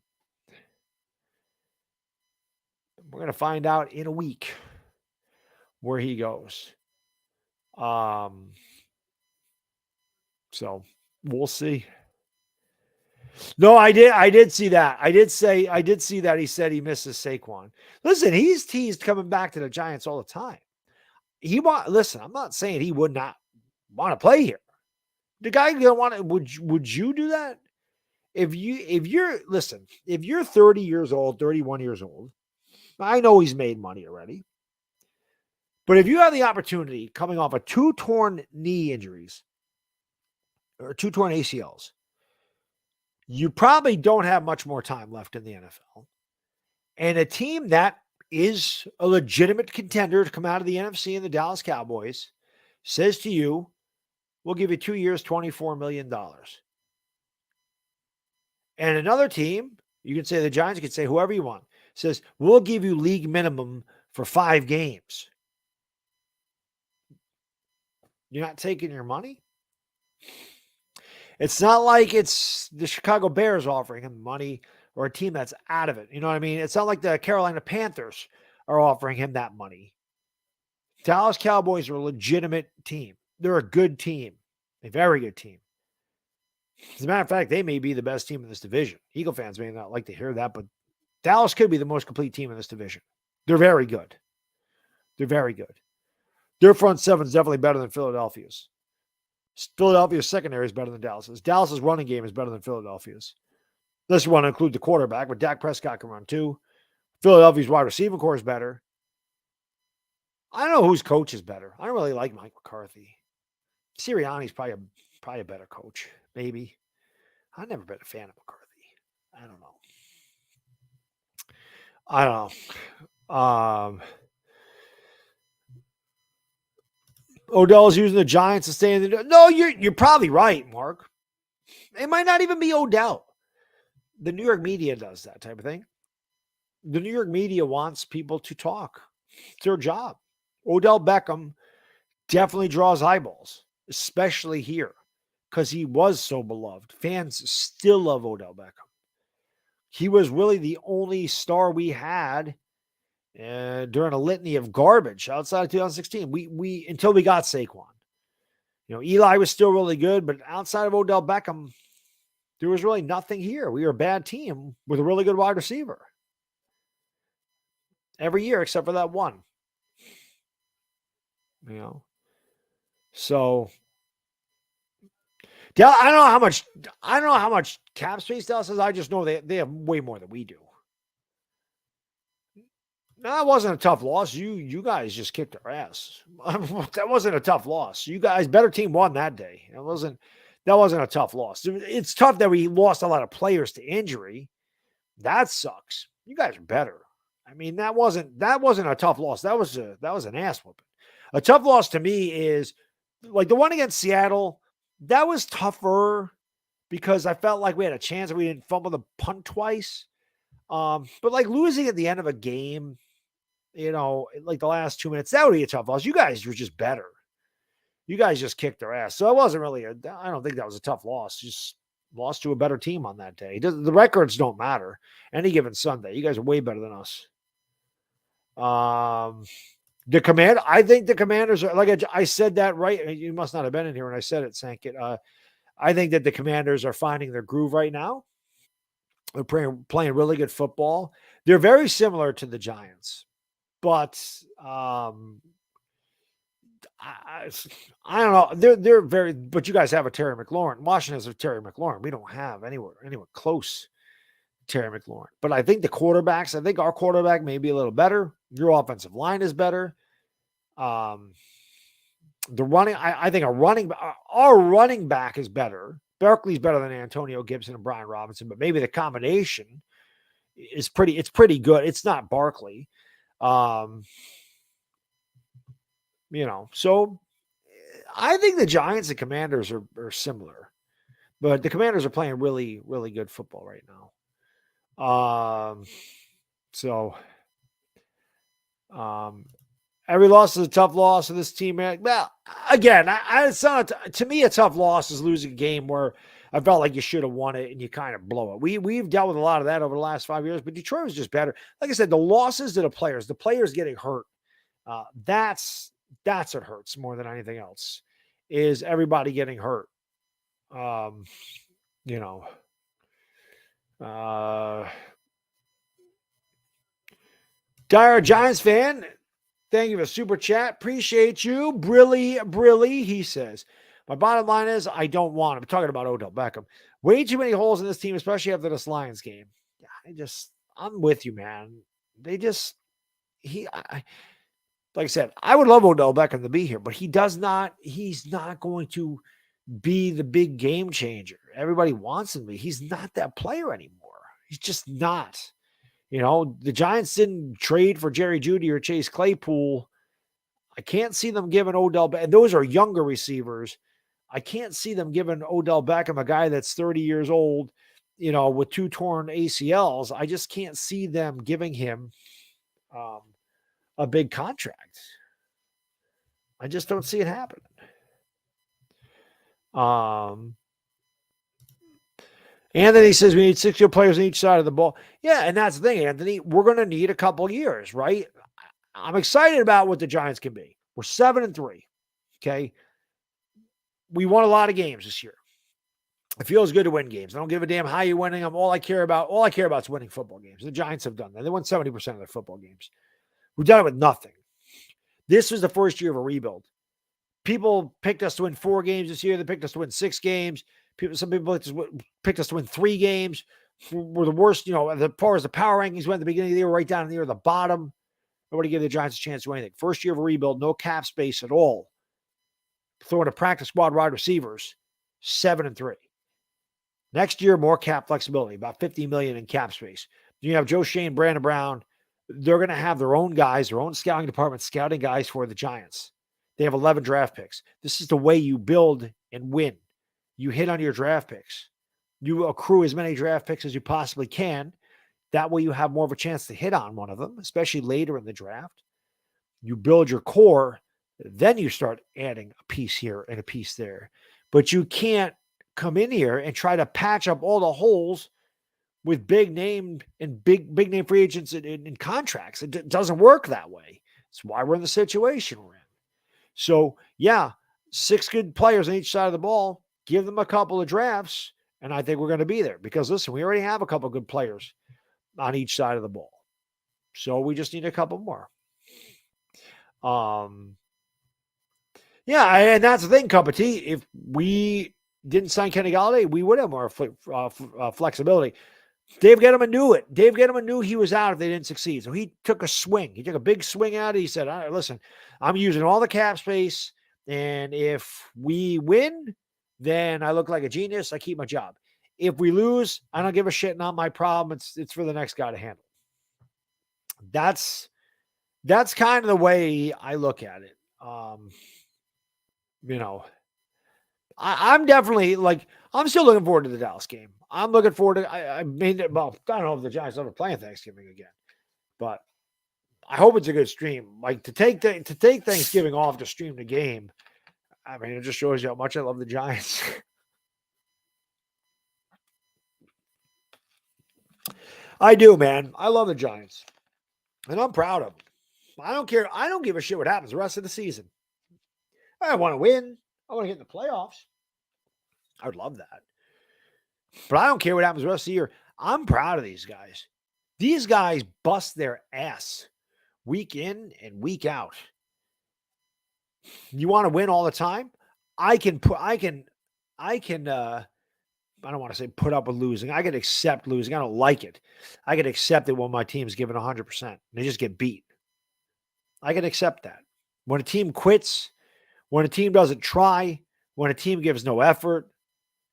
We're going to find out in a week where he goes. So we'll see. No, I did see that. I did see that he said he misses Saquon. Listen, he's teased coming back to the Giants all the time. Listen, I'm not saying he would not want to play here. The guy gonna want to, would you do that? If you're 30 years old, 31 years old, I know he's made money already. But if you have the opportunity coming off of 2 torn knee injuries or 2 torn ACLs, you probably don't have much more time left in the NFL. And a team that is a legitimate contender to come out of the NFC and the Dallas Cowboys says to you, we'll give you 2 years, $24 million. And another team, you can say the Giants, you can say whoever you want, says, we'll give you league minimum for 5 games. You're not taking your money? It's not like it's the Chicago Bears offering him money or a team that's out of it. You know what I mean? It's not like the Carolina Panthers are offering him that money. Dallas Cowboys are a legitimate team. They're a good team, a very good team. As a matter of fact, they may be the best team in this division. Eagle fans may not like to hear that, but Dallas could be the most complete team in this division. They're very good. They're very good. Their front seven is definitely better than Philadelphia's. Philadelphia's secondary is better than Dallas's. Dallas's running game is better than Philadelphia's. Unless you want to include the quarterback, but Dak Prescott can run too. Philadelphia's wide receiver core is better. I don't know whose coach is better. I don't really like Mike McCarthy. Sirianni's probably a better coach, maybe. I've never been a fan of McCarthy. I don't know. Odell's using the Giants to stay in the. No, you're probably right, Mark. It might not even be Odell. The New York media does that type of thing. The New York media wants people to talk. It's their job. Odell Beckham definitely draws eyeballs, especially here, because he was so beloved. Fans still love Odell Beckham. He was really the only star we had during a litany of garbage outside of 2016. We until we got Saquon. Eli was still really good, but outside of Odell Beckham, there was really nothing here. We were a bad team with a really good wide receiver. Every year except for that one. So yeah, I don't know how much cap space Dallas has. I just know they have way more than we do. No, that wasn't a tough loss. You guys just kicked our ass. That wasn't a tough loss. You guys, better team won that day. That wasn't a tough loss. It's tough that we lost a lot of players to injury. That sucks. You guys are better. I mean, that wasn't a tough loss. That was an ass whooping. A tough loss to me is like the one against Seattle. That was tougher because I felt like we had a chance and we didn't fumble the punt twice. But like losing at the end of a game, like the last 2 minutes, that would be a tough loss. You guys were just better. You guys just kicked their ass. So it wasn't really I don't think that was a tough loss. Just lost to a better team on that day. The records don't matter. Any given Sunday, you guys are way better than us. I think the Commanders are, like I said that right. You must not have been in here when I said it, Sankit. I think that the Commanders are finding their groove right now. They're playing really good football. They're very similar to the Giants, but I don't know. They're very, but you guys have a Terry McLaurin. Washington has a Terry McLaurin. We don't have anywhere close to Terry McLaurin. But I think I think our quarterback may be a little better. Your offensive line is better. The running, I think our running back is better. Barkley's better than Antonio Gibson and Brian Robinson, but maybe the combination is pretty good. It's not Barkley. So I think the Giants and Commanders are similar, but the Commanders are playing really, really good football right now. Every loss is a tough loss of this team. Well, again, it's not, to me, a tough loss is losing a game where I felt like you should have won it and you kind of blow it. We've dealt with a lot of that over the last 5 years, but Detroit was just better. Like I said, the losses to the players getting hurt, that's what hurts more than anything else, is everybody getting hurt. Dire Giants fan, thank you for super chat. Appreciate you. Brilly, he says. My bottom line is I don't want him. I'm talking about Odell Beckham. Way too many holes in this team, especially after this Lions game. I'm with you, man. Like I said, I would love Odell Beckham to be here, but he's not going to be the big game changer. Everybody wants him to be. He's not that player anymore. He's just not. The Giants didn't trade for Jerry Jeudy or Chase Claypool. I can't see them giving Odell Beckham, and those are younger receivers. I can't see them giving Odell Beckham, a guy that's 30 years old, with 2 torn ACLs, I just can't see them giving him a big contract. I just don't see it happening. Anthony says we need 6 good players on each side of the ball. Yeah, and that's the thing, Anthony. We're going to need a couple years, right? I'm excited about what the Giants can be. We're 7-3. Okay. We won a lot of games this year. It feels good to win games. I don't give a damn how you're winning them. All I care about is winning football games. The Giants have done that. They won 70% of their football games. We've done it with nothing. This was the first year of a rebuild. People picked us to win 4 games this year. They picked us to win 6 games. Some people picked us to win 3 games. We're the worst, as far as the power rankings went at the beginning of the year, right down near the bottom. Nobody gave the Giants a chance to do anything. First year of a rebuild, no cap space at all. Throwing a practice squad wide receivers, 7-3. Next year, more cap flexibility, about $50 million in cap space. You have Joe Shane, Brandon Brown. They're going to have their own guys, their own scouting department, scouting guys for the Giants. They have 11 draft picks. This is the way you build and win. You hit on your draft picks. You accrue as many draft picks as you possibly can. That way you have more of a chance to hit on one of them, especially later in the draft. You build your core, then you start adding a piece here and a piece there. But you can't come in here and try to patch up all the holes with big name free agents and contracts. It doesn't work that way. That's why we're in the situation we're in. So, yeah, 6 good players on each side of the ball. Give them a couple of drafts, and I think we're going to be there. Because, listen, we already have a couple of good players on each side of the ball. So we just need a couple more. Yeah, and that's the thing, Cup of Tea. If we didn't sign Kenny Golladay, we would have more flexibility. Dave Gettleman knew it. Dave Gettleman knew he was out if they didn't succeed. So he took a swing. He took a big swing at it. He said, all right, listen, I'm using all the cap space, and if we win, then I look like a genius. I keep my job. If we lose, I don't give a shit. Not my problem. It's for the next guy to handle. That's kind of the way I look at it. I'm definitely I'm still looking forward to the Dallas game. I'm looking forward to. I don't know if the Giants ever playing Thanksgiving again, but I hope it's a good stream. To take Thanksgiving off to stream the game. I mean, it just shows you how much I love the Giants. I do, man. I love the Giants, and I'm proud of them. I don't care. I don't give a shit what happens the rest of the season. I want to win. I want to get in the playoffs. I would love that. But I don't care what happens the rest of the year. I'm proud of these guys. These guys bust their ass week in and week out. You want to win all the time? I don't want to say put up with losing. I can accept losing. I don't like it. I can accept it when my team's given 100%. They just get beat. I can accept that. When a team quits, when a team doesn't try, when a team gives no effort,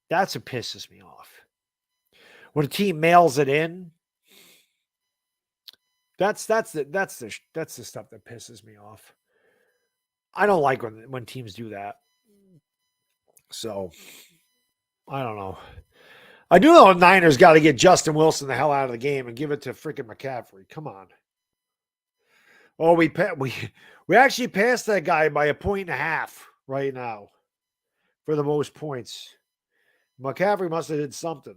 that's what pisses me off. When a team mails it in, that's the stuff that pisses me off. I don't like when teams do that. So, I don't know. I do know the Niners got to get Justin Wilson the hell out of the game and give it to freaking McCaffrey. Come on. Oh, we actually passed that guy by 1.5 points right now for the most points. McCaffrey must have did something.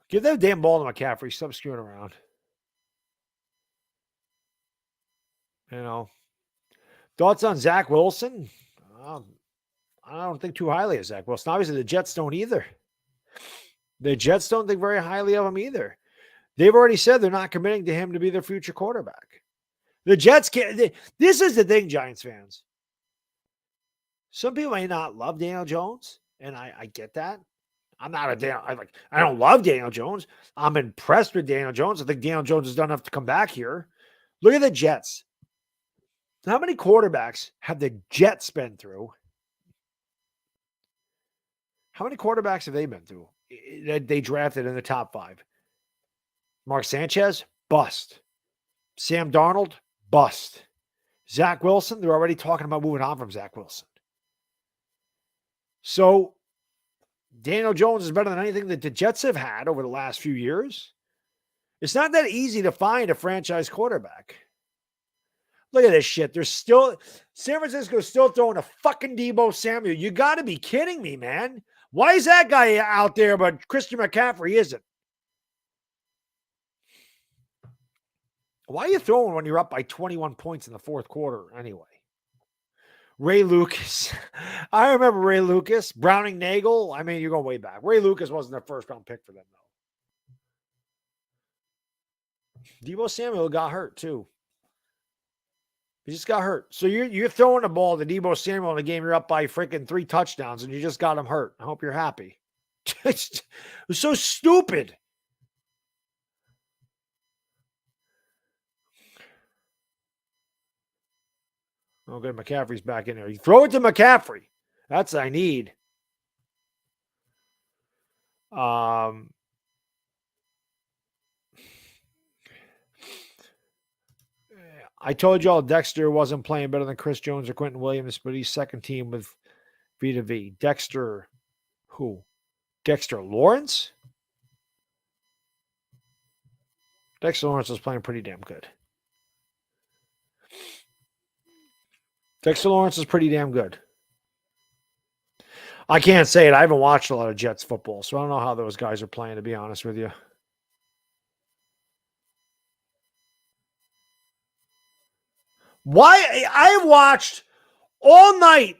Give that damn ball to McCaffrey. Stop screwing around. Thoughts on Zach Wilson? I don't think too highly of Zach Wilson. Obviously, the Jets don't either. The Jets don't think very highly of him either. They've already said they're not committing to him to be their future quarterback. The Jets can't. This is the thing, Giants fans. Some people may not love Daniel Jones, and I get that. I'm not I don't love Daniel Jones. I'm impressed with Daniel Jones. I think Daniel Jones has done enough to come back here. Look at the Jets. How many quarterbacks have the Jets been through? How many quarterbacks have they been through that they drafted in the top 5? Mark Sanchez, bust. Sam Darnold, bust. Zach Wilson, they're already talking about moving on from Zach Wilson. So Daniel Jones is better than anything that the Jets have had over the last few years. It's not that easy to find a franchise quarterback. Look at this shit. There's still San Francisco's still throwing a fucking Deebo Samuel. You got to be kidding me, man. Why is that guy out there, but Christian McCaffrey isn't? Why are you throwing when you're up by 21 points in the fourth quarter anyway? Ray Lucas. I remember Ray Lucas. Browning Nagel. I mean, you're going way back. Ray Lucas wasn't their first round pick for them, though. Deebo Samuel got hurt, too. He just got hurt. So you're throwing the ball to Deebo Samuel in a game. You're up by freaking 3 touchdowns, and you just got him hurt. I hope you're happy. It was so stupid. Oh, good. McCaffrey's back in there. You throw it to McCaffrey. That's what I need. I told y'all Dexter wasn't playing better than Chris Jones or Quentin Williams, but he's second team with Vita V. Dexter, who? Dexter Lawrence? Dexter Lawrence was playing pretty damn good. Dexter Lawrence is pretty damn good. I can't say it. I haven't watched a lot of Jets football, so I don't know how those guys are playing, to be honest with you. Why? I have watched all night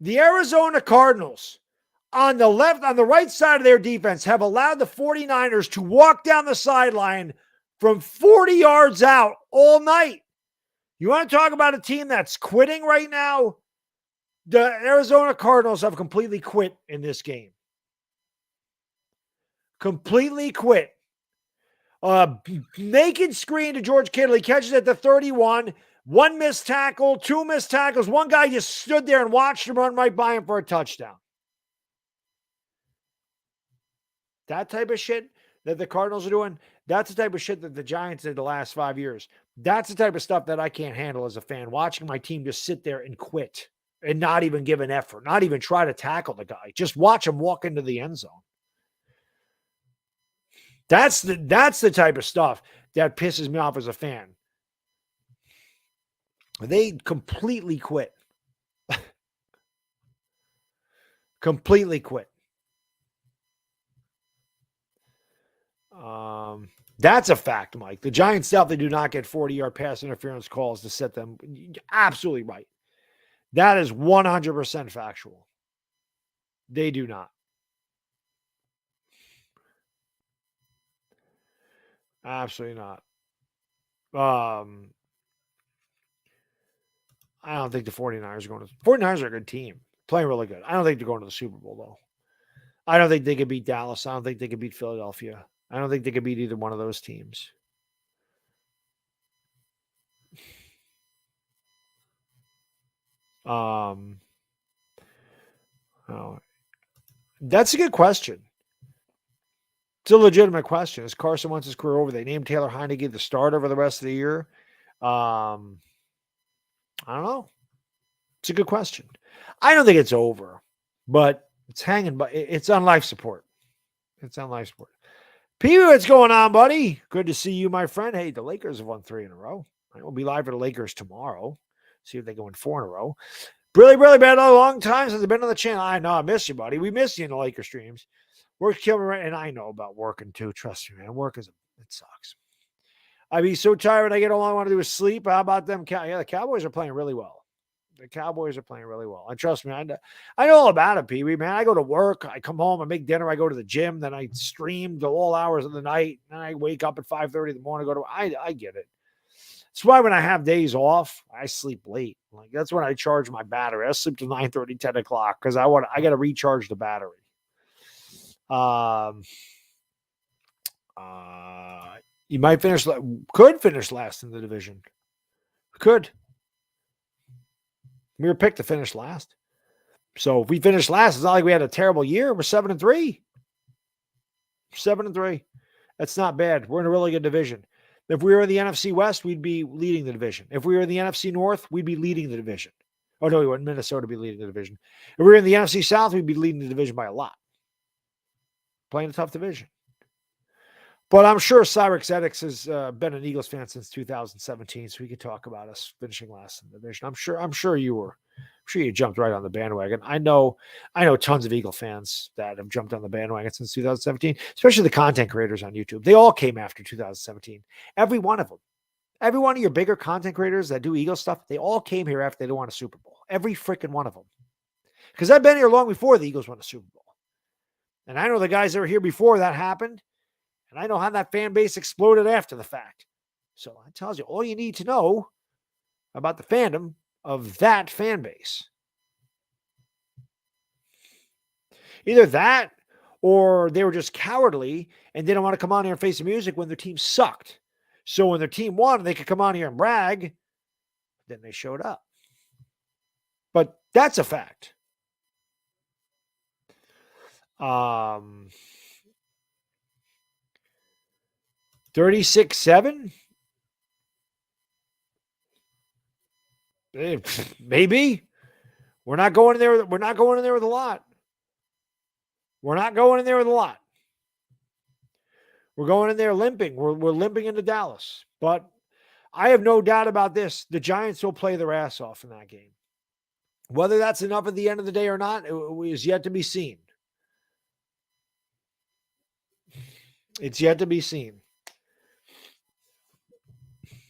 the Arizona Cardinals on the right side of their defense have allowed the 49ers to walk down the sideline from 40 yards out all night. You want to talk about a team that's quitting right now? The Arizona Cardinals have completely quit in this game. Completely quit. Naked screen to George Kittle. He catches at the 31. 1 missed tackle, 2 missed tackles. One guy just stood there and watched him run right by him for a touchdown. That type of shit that the Cardinals are doing, that's the type of shit that the Giants did the last 5 years. That's the type of stuff that I can't handle as a fan, watching my team just sit there and quit and not even give an effort, not even try to tackle the guy. Just watch him walk into the end zone. That's the type of stuff that pisses me off as a fan. They completely quit. Completely quit. That's a fact, Mike. The Giants definitely do not get 40-yard pass interference calls to set them. Absolutely right. That is 100% factual. They do not. Absolutely not. I don't think the 49ers are going to. 49ers are a good team. Playing really good. I don't think they're going to the Super Bowl, though. I don't think they could beat Dallas. I don't think they could beat Philadelphia. I don't think they could beat either one of those teams. That's a good question. It's a legitimate question. Is Carson Wentz's career over? They named Taylor Heineke the starter for the rest of the year. I don't know. It's a good question. I don't think it's over, but it's hanging. But it's on life support. It's on life support. Pee, what's going on, buddy? Good to see you, my friend. Hey, the Lakers have won 3 in a row. We'll be live for the Lakers tomorrow. See if they can win 4 in a row. Really, really bad. A long time since I've been on the channel. I know. I miss you, buddy. We miss you in the Lakers streams. Work's killing me right, and I know about working too. Trust me, man. Work it sucks. I'd be so tired when I get all I want to do is sleep. How about them? Yeah, the Cowboys are playing really well. The Cowboys are playing really well. And trust me, I know all about it, Pee-wee, man. I go to work. I come home. I make dinner. I go to the gym. Then I stream till all hours of the night. Then I wake up at 5:30 in the morning. I get it. That's why when I have days off, I sleep late. Like that's when I charge my battery. I sleep till 9:30, 10 o'clock because I got to recharge the battery. You might could finish last in the division. Could. We were picked to finish last. So if we finish last, it's not like we had a terrible year. We're 7-3. 7-3. That's not bad. We're in a really good division. If we were in the NFC West, we'd be leading the division. If we were in the NFC North, we'd be leading the division. Oh, no, we want Minnesota to be leading the division. If we were in the NFC South, we'd be leading the division by a lot. Playing a tough division. But I'm sure Cyrix Edix has been an Eagles fan since 2017, so we could talk about us finishing last in the division. I'm sure you jumped right on the bandwagon. I know tons of Eagle fans that have jumped on the bandwagon since 2017, especially the content creators on YouTube. They all came after 2017. Every one of them. Every one of your bigger content creators that do Eagle stuff, they all came here after they won a Super Bowl. Every freaking one of them. Because I've been here long before the Eagles won a Super Bowl. And I know the guys that were here before that happened. And I know how that fan base exploded after the fact. So it tells you all you need to know about the fandom of that fan base. Either that or they were just cowardly and didn't want to come on here and face the music when their team sucked. So when their team won, they could come on here and brag. Then they showed up. But that's a fact. 36-7? Maybe. We're not going in there with a lot. We're not going in there with a lot. We're going in there limping. We're limping into Dallas. But I have no doubt about this. The Giants will play their ass off in that game. Whether that's enough at the end of the day or not is yet to be seen. It's yet to be seen.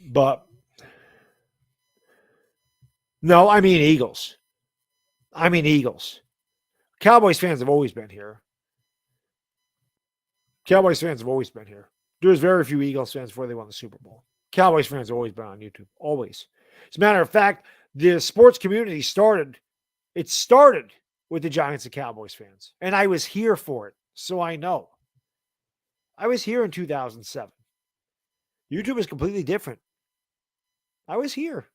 But no, I mean Eagles. Cowboys fans have always been here. There's very few Eagles fans before they won the Super Bowl. Cowboys fans have always been on YouTube. Always. As a matter of fact, the sports community started with the Giants and Cowboys fans. And I was here for it. So I know. I was here in 2007. YouTube is completely different. I was here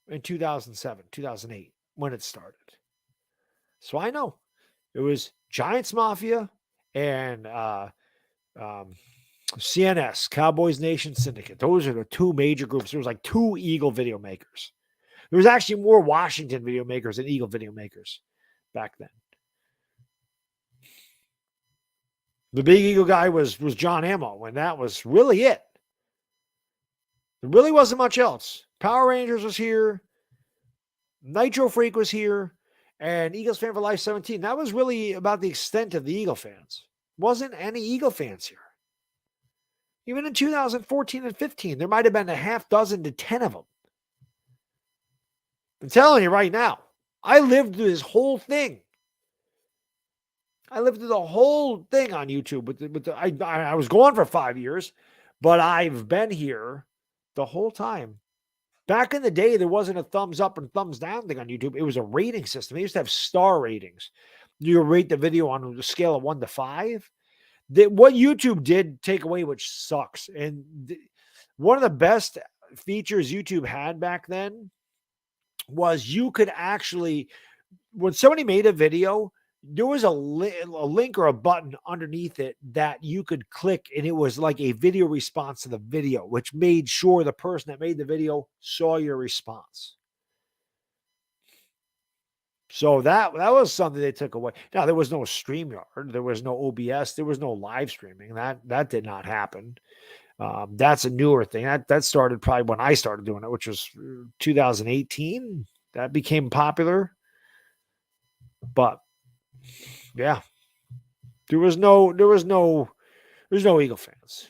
in 2007, 2008 when it started. So I know. It was Giants Mafia and CNS, Cowboys Nation Syndicate. Those are the two major groups. There was like 2 Eagle video makers. There was actually more Washington video makers than Eagle video makers back then. The big Eagle guy was John Ammo, and that was really it. There really wasn't much else. Power Rangers was here. Nitro Freak was here. And Eagles Fan for Life 17. That was really about the extent of the Eagle fans. Wasn't any Eagle fans here. Even in 2014 and 15, there might have been a half dozen to 10 of them. I'm telling you right now, I lived through this whole thing. I lived through the whole thing on YouTube. I was gone for 5 years, but I've been here the whole time. Back in the day, there wasn't a thumbs up and thumbs down thing on YouTube. It was a rating system. They used to have star ratings. You rate the video on a scale of 1 to 5. What YouTube did take away, which sucks. And one of the best features YouTube had back then was you could actually, when somebody made a video, there was a link or a button underneath it that you could click, and it was like a video response to the video, which made sure the person that made the video saw your response. So that was something they took away. Now, there was no StreamYard. There was no OBS. There was no live streaming. That did not happen. That's a newer thing. That started probably when I started doing it, which was 2018. That became popular. But yeah, there's no Eagle fans.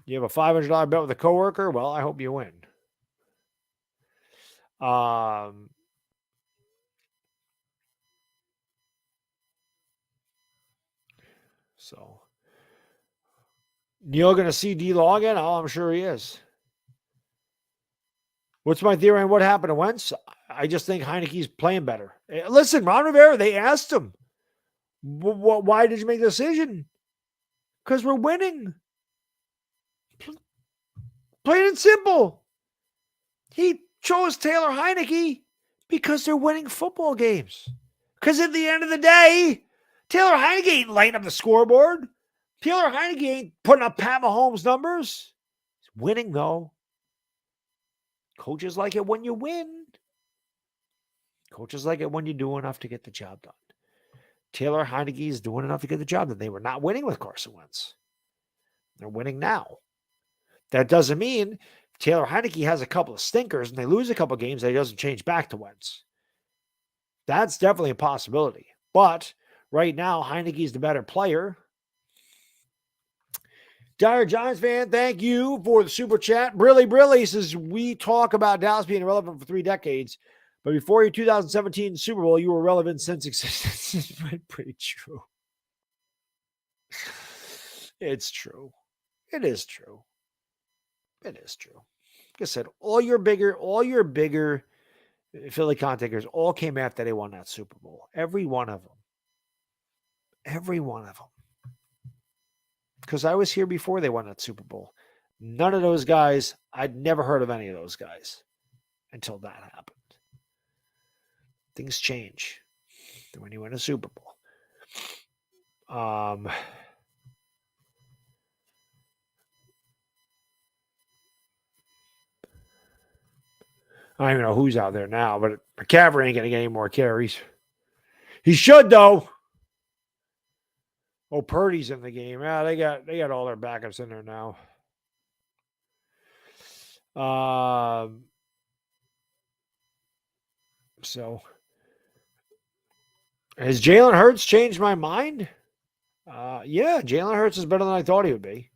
You have a $500 bet with a coworker? Well, I hope you win. So Neil going to see D-Law again? Oh, I'm sure he is. What's my theory on what happened to Wentz? I just think Heineke's playing better. Listen, Ron Rivera, they asked him, why did you make the decision? Because we're winning. Plain and simple. He chose Taylor Heineke because they're winning football games. Because at the end of the day, Taylor Heineke ain't lighting up the scoreboard. Taylor Heineke ain't putting up Pat Mahomes numbers. Winning, though, coaches like it when you win. Coaches like it when you do enough to get the job done. Taylor Heineke is doing enough to get the job done. They were not winning with Carson Wentz. They're winning now. That doesn't mean Taylor Heineke has a couple of stinkers and they lose a couple of games that he doesn't change back to Wentz. That's definitely a possibility. But right now, Heineke's the better player. Dire Giants fan, thank you for the super chat. Brilly says, we talk about Dallas being irrelevant for 3 decades, but before your 2017 Super Bowl, you were relevant since existence. Pretty true. It's true. It is true. It is true. Like I said, all your bigger Philly contenders all came after they won that Super Bowl. Every one of them. Every one of them. Because I was here before they won that Super Bowl. None of those guys, I'd never heard of any of those guys until that happened. Things change when you win a Super Bowl. I don't even know who's out there now, but McCaffrey ain't going to get any more carries. He should, though. Oh, Purdy's in the game. Yeah, they got all their backups in there now. So has Jalen Hurts changed my mind? Yeah, Jalen Hurts is better than I thought he would be.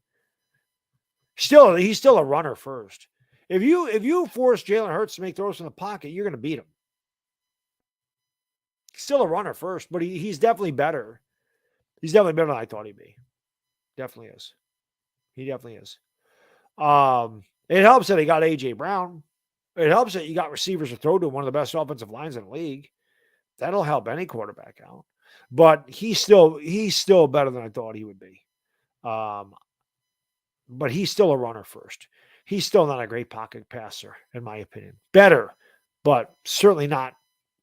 He's still a runner first. If you force Jalen Hurts to make throws in the pocket, you're going to beat him. He's still a runner first, but he's definitely better. He's definitely better than I thought he'd be. Definitely is. He definitely is. It helps that he got A.J. Brown. It helps that you got receivers to throw to one of the best offensive lines in the league. That'll help any quarterback out. But he's still better than I thought he would be. But he's still a runner first. He's still not a great pocket passer, in my opinion. Better, but certainly not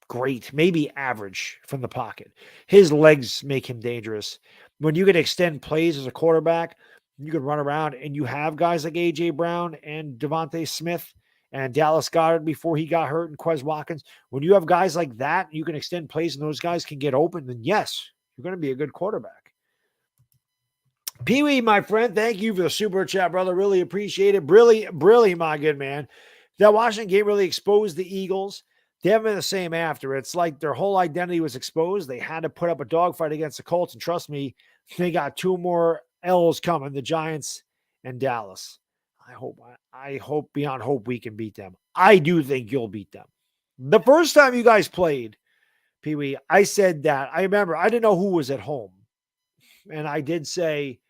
great. Maybe average from the pocket. His legs make him dangerous. When you can extend plays as a quarterback, you can run around, and you have guys like A.J. Brown and Devontae Smith and Dallas Goedert before he got hurt and Quez Watkins. When you have guys like that, you can extend plays and those guys can get open, then yes, you're going to be a good quarterback. Pee-wee, my friend, thank you for the super chat, brother. Really appreciate it. Brilly, my good man. That Washington game really exposed the Eagles. They haven't been the same after. It's like their whole identity was exposed. They had to put up a dogfight against the Colts, and trust me, they got 2 more L's coming, the Giants and Dallas. I hope beyond hope we can beat them. I do think you'll beat them. The first time you guys played, Pee-wee, I said that. I remember I didn't know who was at home. And I did say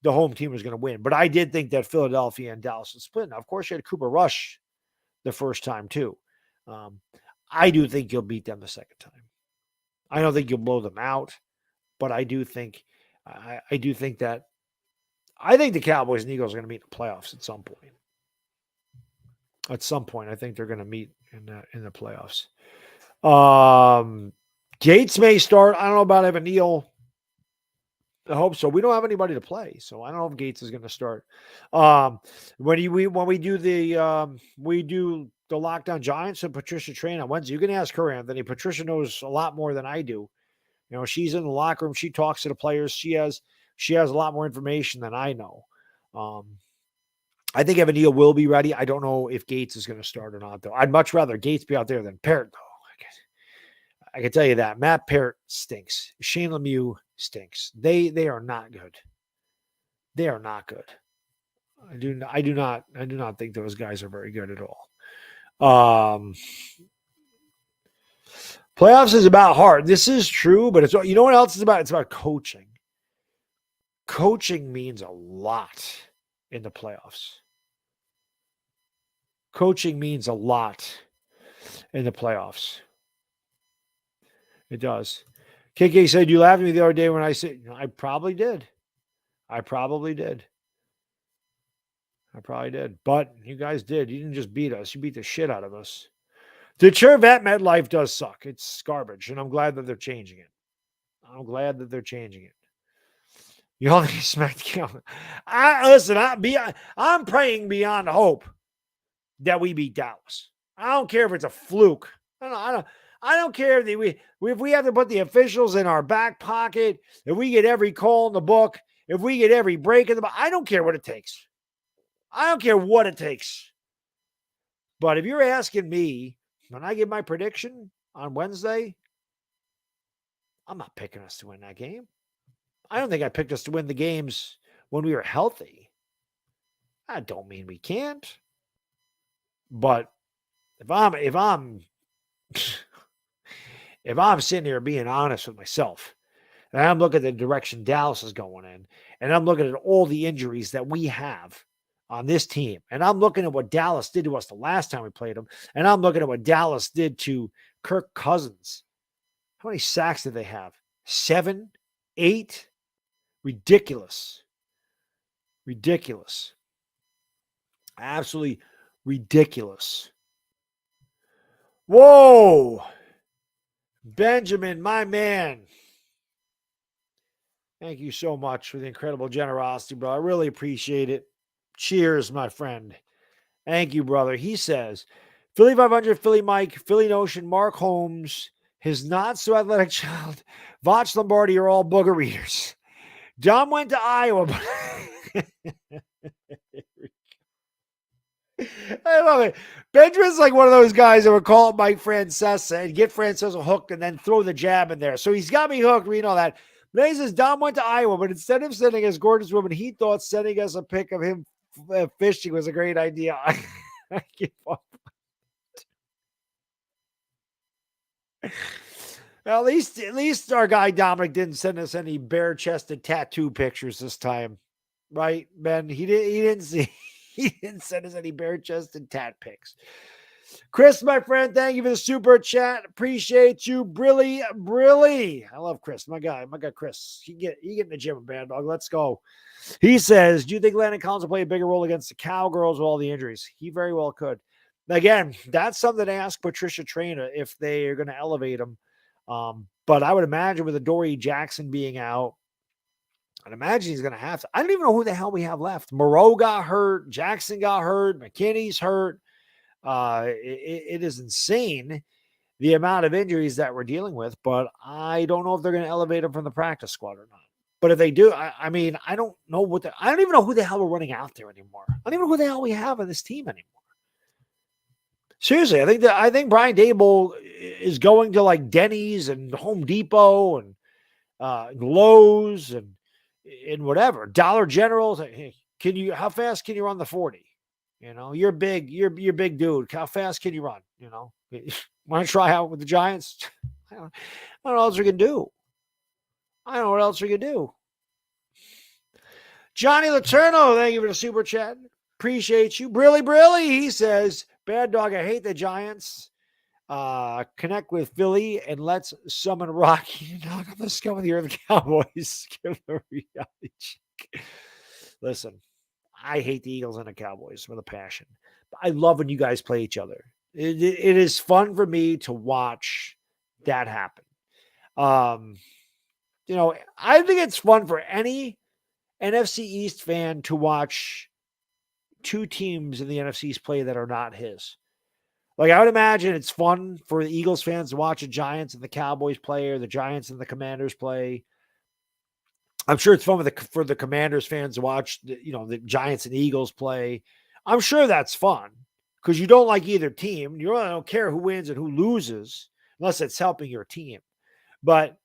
the home team was going to win. But I did think that Philadelphia and Dallas would split. Now, of course, you had Cooper Rush the first time, too. I do think you'll beat them the second time. I don't think you'll blow them out, but I do think that I think the Cowboys and Eagles are going to meet in the playoffs at some point. At some point, I think they're going to meet in the playoffs. Gates may start. I don't know about Evan Neal. I hope so. We don't have anybody to play, so I don't know if Gates is going to start. When we do the Lockdown Giants and Patricia Train on Wednesday, you can ask her, Anthony. Patricia knows a lot more than I do. You know, she's in the locker room. She talks to the players. She has a lot more information than I know. I think Evan Neal will be ready. I don't know if Gates is going to start or not, though. I'd much rather Gates be out there than Parrott, though. I can tell you that. Matt Parrott stinks. Shane Lemieux stinks. They are not good. They are not good. I do not think those guys are very good at all. Playoffs is about heart. This is true, but you know what else is about? It's about coaching. Coaching means a lot in the playoffs. Coaching means a lot in the playoffs. It does. KK said, you laughed at me the other day when I said, I probably did. But you guys did. You didn't just beat us. You beat the shit out of us. The turf at MetLife does suck. It's garbage, and I'm glad that they're changing it. You don't think he smacked the Cowboys? Listen, I'm praying beyond hope that we beat Dallas. I don't care if it's a fluke. I don't care if we have to put the officials in our back pocket, if we get every call in the book, if we get every break in the book. I don't care what it takes. I don't care what it takes. But if you're asking me, when I give my prediction on Wednesday, I'm not picking us to win that game. I don't think I picked us to win the games when we were healthy. I don't mean we can't. But if I'm if I'm sitting here being honest with myself, and I'm looking at the direction Dallas is going in, and I'm looking at all the injuries that we have on this team, and I'm looking at what Dallas did to us the last time we played them, and I'm looking at what Dallas did to Kirk Cousins. How many sacks did they have? 7, 8? Ridiculous. Ridiculous. Absolutely ridiculous. Whoa. Benjamin, my man. Thank you so much for the incredible generosity, bro. I really appreciate it. Cheers, my friend. Thank you, brother. He says, Philly 500, Philly Mike, Philly Notion, Mark Holmes, his not so athletic child, Vach Lombardi are all booger readers. Dom went to Iowa. I love it. Benjamin's like one of those guys that would call up Mike Francesa and get Francesa hooked and then throw the jab in there. So he's got me hooked. We know that. Then he says, Dom went to Iowa, but instead of sending us gorgeous woman, he thought sending us a pic of him fishing was a great idea. I give up. Well, at least our guy Dominic didn't send us any bare-chested tattoo pictures this time, right, Ben? He didn't see. He didn't send us any bare-chested tat pics. Chris, my friend, thank you for the super chat. Appreciate you, Brilly. I love Chris, my guy, Chris. He get in the gym, Baddog. Let's go. He says, "Do you think Landon Collins will play a bigger role against the Cowgirls with all the injuries?" He very well could. Again, that's something to ask Patricia Traina if they are going to elevate him. But I would imagine with Adoree Jackson being out, I'd imagine he's going to have to. I don't even know who the hell we have left. Moreau got hurt. Jackson got hurt. McKinney's hurt. It is insane the amount of injuries that we're dealing with, but I don't know if they're going to elevate him from the practice squad or not. But if they do, I mean, I don't know I don't even know who the hell we're running out there anymore. I don't even know who the hell we have on this team anymore. Seriously, I think Brian Dable is going to like Denny's and Home Depot and Lowe's and whatever Dollar General. Hey, how fast can you run the 40? You know, you're big dude. How fast can you run? You know, want to try out with the Giants? I don't know what else we can do. Johnny Laterno, thank you for the super chat. Appreciate you. Brilly, he says, Baddog, I hate the Giants. Connect with Philly and let's summon Rocky to knock on the scum of the earth Cowboys. Give them a reality check. Listen, I hate the Eagles and the Cowboys with a passion. But I love when you guys play each other. It is fun for me to watch that happen. You know, I think it's fun for any NFC East fan to watch two teams in the NFC East play that are not his. Like, I would imagine it's fun for the Eagles fans to watch the Giants and the Cowboys play, or the Giants and the Commanders play. I'm sure it's fun for the Commanders fans to watch, the Giants and Eagles play. I'm sure that's fun because you don't like either team. You really don't care who wins and who loses unless it's helping your team. But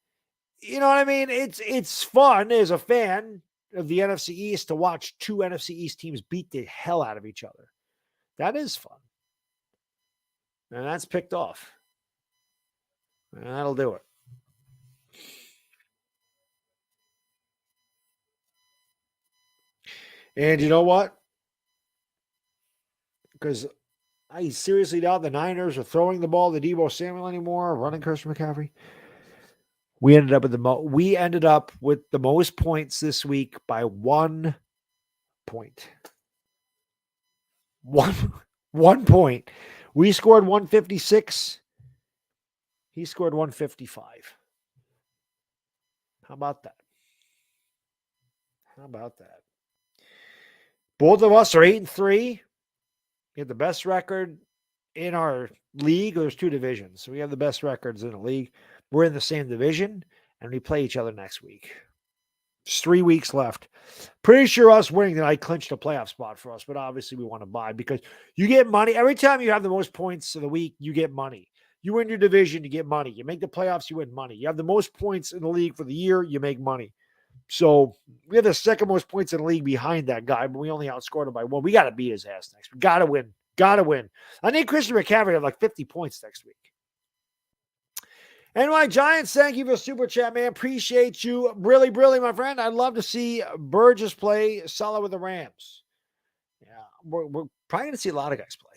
you know what I mean? It's fun as a fan of the NFC East to watch two NFC East teams beat the hell out of each other. That is fun. And that's picked off. And that'll do it. And you know what? Because I seriously doubt the Niners are throwing the ball to Deebo Samuel anymore, running Christian McCaffrey. We ended up with the most points this week by 1 point. One point. We scored 156. He scored 155. How about that? How about that? Both of us are 8-3. We have the best record in our league. There's two divisions, so we have the best records in the league. We're in the same division, and we play each other next week. There's 3 weeks left. Pretty sure us winning tonight clinched a playoff spot for us, but obviously we want to buy because you get money. Every time you have the most points of the week, you get money. You win your division, you get money. You make the playoffs, you win money. You have the most points in the league for the year, you make money. So we have the second most points in the league behind that guy, but we only outscored him by 1. We got to beat his ass next. We got to win. Got to win. I need Christian McCaffrey to have like 50 points next week. NY Giants, thank you for the super chat, man. Appreciate you. Really, my friend. I'd love to see Burgess play solid with the Rams. Yeah, we're probably going to see a lot of guys play.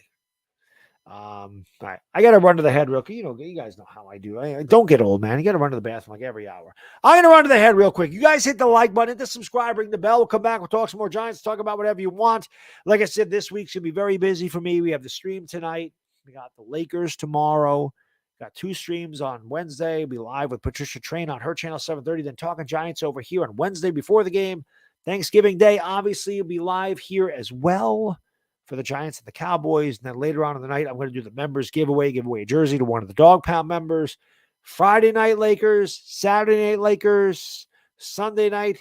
All right. I got to run to the head real quick. You guys know how I do. I don't get old, man. You got to run to the bathroom like every hour. I'm going to run to the head real quick. You guys hit the like button, hit the subscribe, ring the bell. We'll come back. We'll talk some more Giants, talk about whatever you want. Like I said, this week should be very busy for me. We have the stream tonight. We got the Lakers tomorrow. Got 2 streams on Wednesday. We'll be live with Patricia Train on her channel, 7:30. Then Talking Giants over here on Wednesday before the game. Thanksgiving Day, obviously, will be live here as well for the Giants and the Cowboys. And then later on in the night, I'm going to do the members giveaway, give away a jersey to one of the Dog Pound members. Friday night, Lakers. Saturday night, Lakers. Sunday night,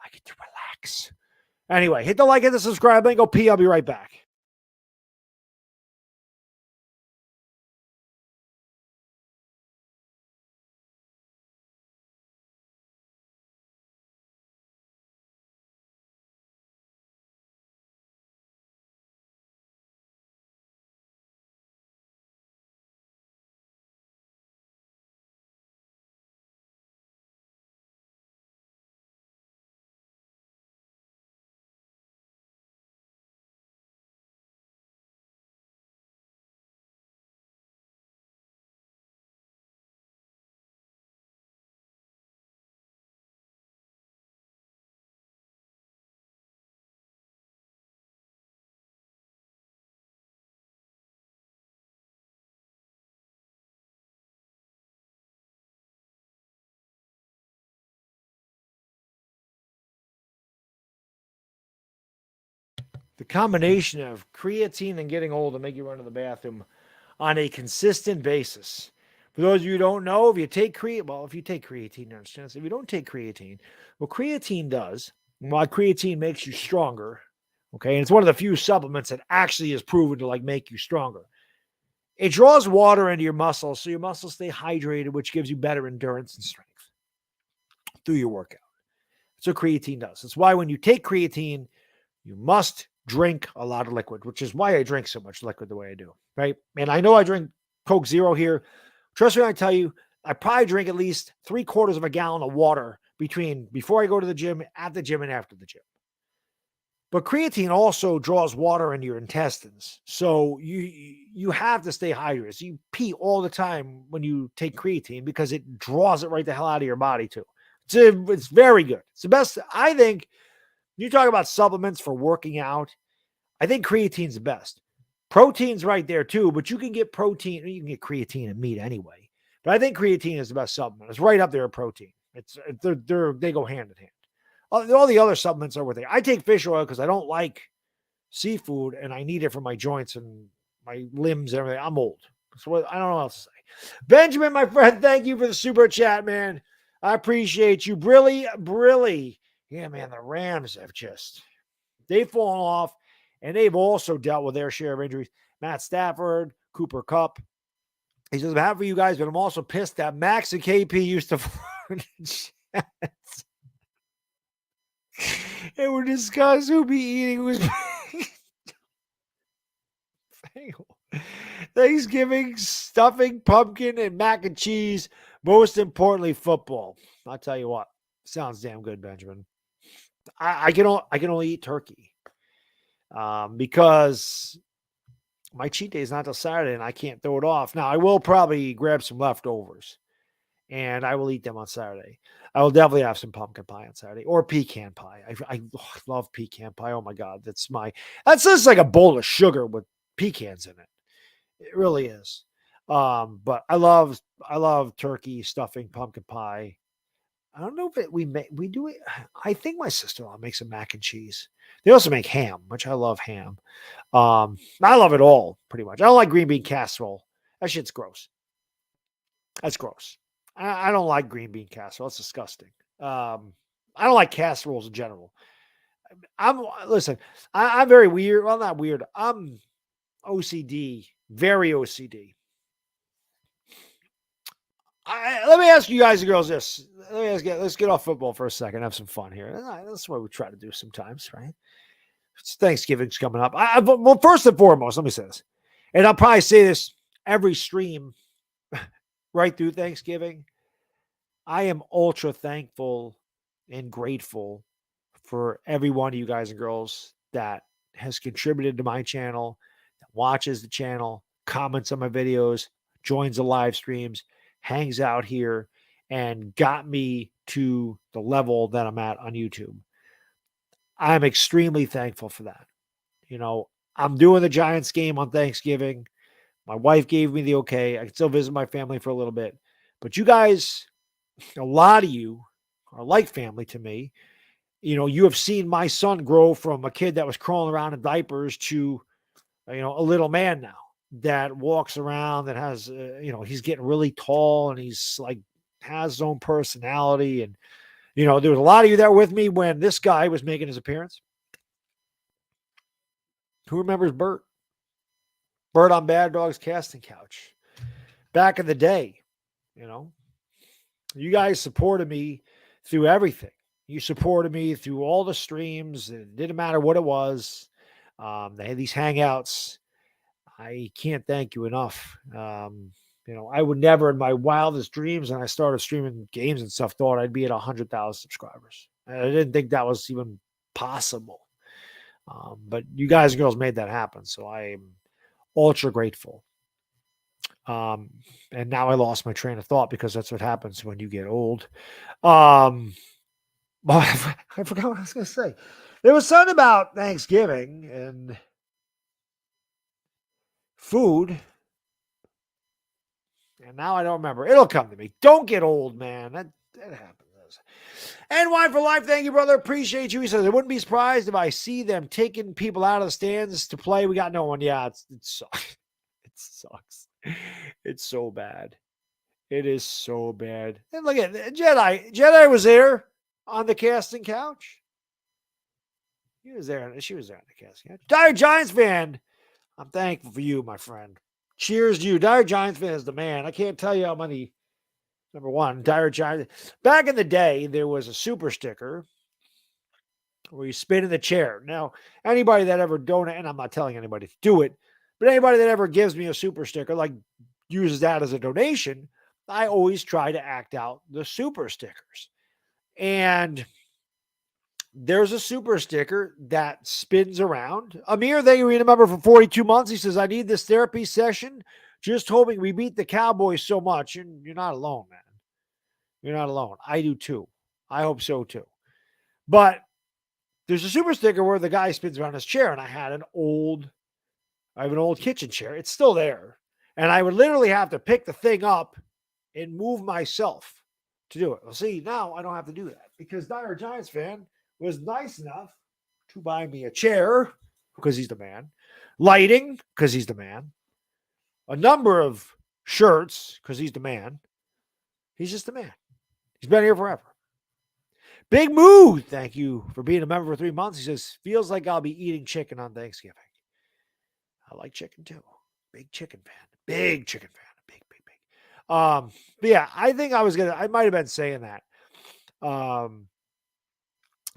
I get to relax. Anyway, hit the like, hit the subscribe link, go pee. I'll be right back. The combination of creatine and getting old will make you run to the bathroom on a consistent basis. For those of you who don't know, if you take creatine, you understand this. If you don't take creatine, what creatine does, while creatine makes you stronger, okay, and it's one of the few supplements that actually is proven to make you stronger. It draws water into your muscles, so your muscles stay hydrated, which gives you better endurance and strength through your workout. That's what creatine does. That's why when you take creatine, you must drink a lot of liquid, which is why I drink so much liquid the way I do, right? And I know I drink Coke Zero here. Trust me when I tell you, I probably drink at least 3/4 of a gallon of water before I go to the gym, at the gym, and after the gym. But creatine also draws water into your intestines. So you have to stay hydrated. So you pee all the time when you take creatine because it draws it right the hell out of your body too. It's very good. It's the best. I think you talk about supplements for working out. I think creatine's the best. Protein's right there too, but you can get protein. You can get creatine in meat anyway. But I think creatine is the best supplement. It's right up there with protein. They go hand in hand. All the other supplements are what they. I take fish oil because I don't like seafood and I need it for my joints and my limbs and everything. I'm old. So I don't know what else to say. Benjamin, my friend, thank you for the super chat, man. I appreciate you. Brilly. Yeah, man, the Rams they've fallen off and they've also dealt with their share of injuries. Matt Stafford, Cooper Kupp. He says, I'm happy for you guys, but I'm also pissed that Max and KP used to and we're discussing who be eating who's Thanksgiving, stuffing, pumpkin, and mac and cheese. Most importantly, football. I'll tell you what, sounds damn good, Benjamin. I can only eat turkey because my cheat day is not till Saturday and I can't throw it off. Now I will probably grab some leftovers and I will eat them on Saturday. I will definitely have some pumpkin pie on Saturday or pecan pie. I love pecan pie. Oh my God. That's just like a bowl of sugar with pecans in it. It really is. But I love turkey, stuffing, pumpkin pie. I don't know if we do it. I think my sister-in-law makes a mac and cheese. They also make ham, which I love ham. I love it all pretty much. I don't like green bean casserole. That shit's gross. That's gross. I don't like green bean casserole. It's disgusting. I don't like casseroles in general. Listen. I'm very weird. Well, not weird. I'm OCD, very OCD. Let me ask you guys and girls this. Let's get off football for a second. Have some fun here. That's what we try to do sometimes, right? It's Thanksgiving's coming up. Well, first and foremost, let me say this, and I'll probably say this every stream right through Thanksgiving. I am ultra thankful and grateful for every one of you guys and girls that has contributed to my channel, that watches the channel, comments on my videos, joins the live streams, hangs out here, and got me to the level that I'm at on YouTube. I'm extremely thankful for that. You know, I'm doing the Giants game on Thanksgiving. My wife gave me the okay. I can still visit my family for a little bit. But you guys, a lot of you are like family to me. You know, you have seen my son grow from a kid that was crawling around in diapers to, a little man now that walks around, that has, he's getting really tall, and he's like, has his own personality. And, there was a lot of you that were with me when this guy was making his appearance. Who remembers Bert? Bert on Baddog's casting couch. Back in the day, you guys supported me through everything. You supported me through all the streams. It didn't matter what it was. They had these hangouts. I can't thank you enough. I would never in my wildest dreams, and I started streaming games and stuff, thought I'd be at 100,000 subscribers. I didn't think that was even possible. But you guys and girls made that happen. So I am ultra grateful. And now I lost my train of thought, because that's what happens when you get old. I forgot what I was going to say. There was something about Thanksgiving and food, and now I don't remember. It'll come to me. Don't get old, man. That happens. And Wine for Life, thank you, brother. Appreciate you. He says, I wouldn't be surprised if I see them taking people out of the stands to play. We got no one. Yeah, it sucks. It sucks. It's so bad. It is so bad. And look at Jedi. Jedi was there on the casting couch. She was there on the casting couch. Dire Giants fan. I'm thankful for you, my friend. Cheers to you. Dire Giants fan is the man. I can't tell you how many. Number one, Dire Giants. Back in the day, there was a super sticker where you spin in the chair. Now, anybody that ever donated, and I'm not telling anybody to do it, but anybody that ever gives me a super sticker, like uses that as a donation, I always try to act out the super stickers. And there's a super sticker that spins around. Amir, thank you, remember, for 42 months. He says, I need this therapy session. Just hoping we beat the Cowboys so much. And you're not alone, man. You're not alone. I do too. I hope so too. But there's a super sticker where the guy spins around his chair, and I have an old kitchen chair. It's still there. And I would literally have to pick the thing up and move myself to do it. Well, see, now I don't have to do that, because Dire Giants fan was nice enough to buy me a chair, because he's the man, lighting, because he's the man, a number of shirts, because he's the man. He's just the man. He's been here forever. Big Moo, thank you for being a member for 3 months. He says, feels like I'll be eating chicken on Thanksgiving. I like chicken too. Big chicken fan. Big chicken fan. Big. But yeah, I think I might have been saying that. I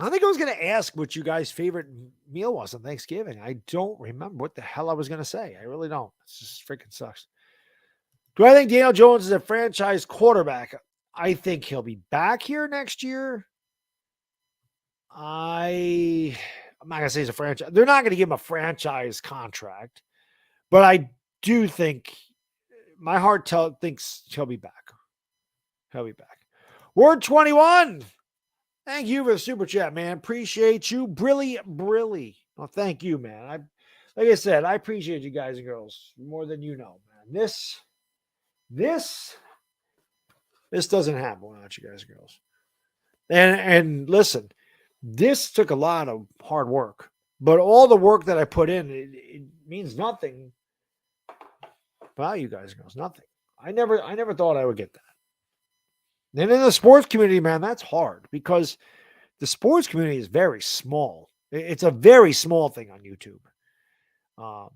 think I was going to ask what you guys' favorite meal was on Thanksgiving. I don't remember what the hell I was going to say. I really don't. It just freaking sucks. Do I think Daniel Jones is a franchise quarterback? I think he'll be back here next year. I'm not going to say he's a franchise. They're not going to give him a franchise contract. But I do think, my heart thinks he'll be back. He'll be back. Word 21. Thank you for the super chat, man. Appreciate you. Brilly. Well, thank you, man. Like I said, I appreciate you guys and girls more than you know, man. This doesn't happen without you guys and girls. And listen, this took a lot of hard work, but all the work that I put in, it means nothing. Well, you guys girls, nothing. I never thought I would get that. And in the sports community, man, that's hard because the sports community is very small. It's a very small thing on YouTube. Um,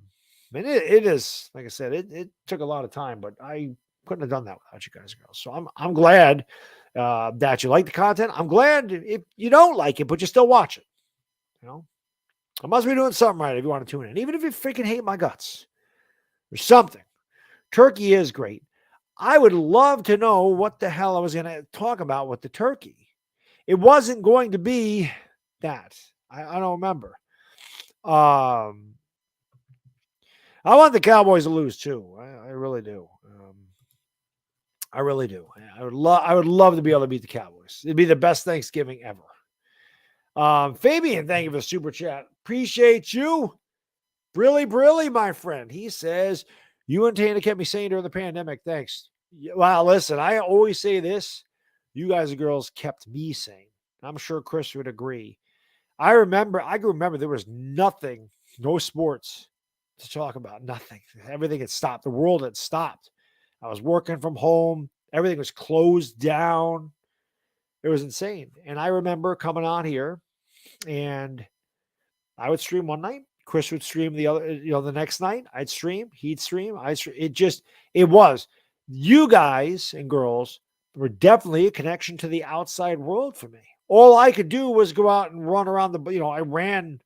and it is, like I said, it took a lot of time, but I couldn't have done that without you guys, girls. So I'm glad that you like the content. I'm glad if you don't like it, but you still watch it. You know, I must be doing something right if you want to tune in, even if you freaking hate my guts. There's something. Turkey is great. I would love to know what the hell I was going to talk about with the turkey. It wasn't going to be that. I don't remember. I want the Cowboys to lose too. I really do. I really do. I would love to be able to beat the Cowboys. It'd be the best Thanksgiving ever. Fabian, thank you for the super chat. Appreciate you. Brilly, my friend. He says, you and Tana kept me sane during the pandemic. Thanks. Well, listen, I always say this. You guys and girls kept me sane. I'm sure Chris would agree. I can remember there was nothing, no sports to talk about, nothing. Everything had stopped. The world had stopped. I was working from home. Everything was closed down. It was insane. And I remember coming on here and I would stream one night. Chris would stream the next night. I'd stream. He'd stream. It was. You guys and girls were definitely a connection to the outside world for me. All I could do was go out and run around I ran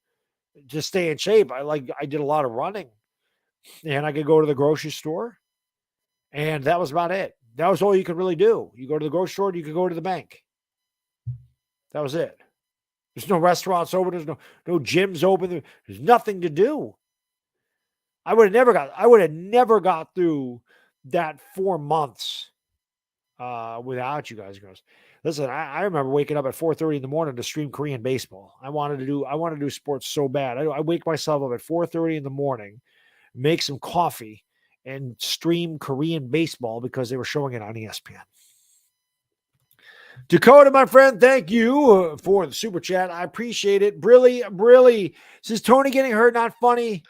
to stay in shape. I did a lot of running and I could go to the grocery store and that was about it. That was all you could really do. You go to the grocery store, you could go to the bank. That was it. There's no restaurants open. There's no gyms open. There's nothing to do. I would have never got through that 4 months without you guys, girls. Listen, I remember waking up at 4:30 in the morning to stream Korean baseball. I wanted to do sports so bad. I wake myself up at 4:30 in the morning, make some coffee, and stream Korean baseball because they were showing it on ESPN. Dakota, my friend, thank you for the super chat. I appreciate it. Brilly. Says Tony getting hurt, not funny,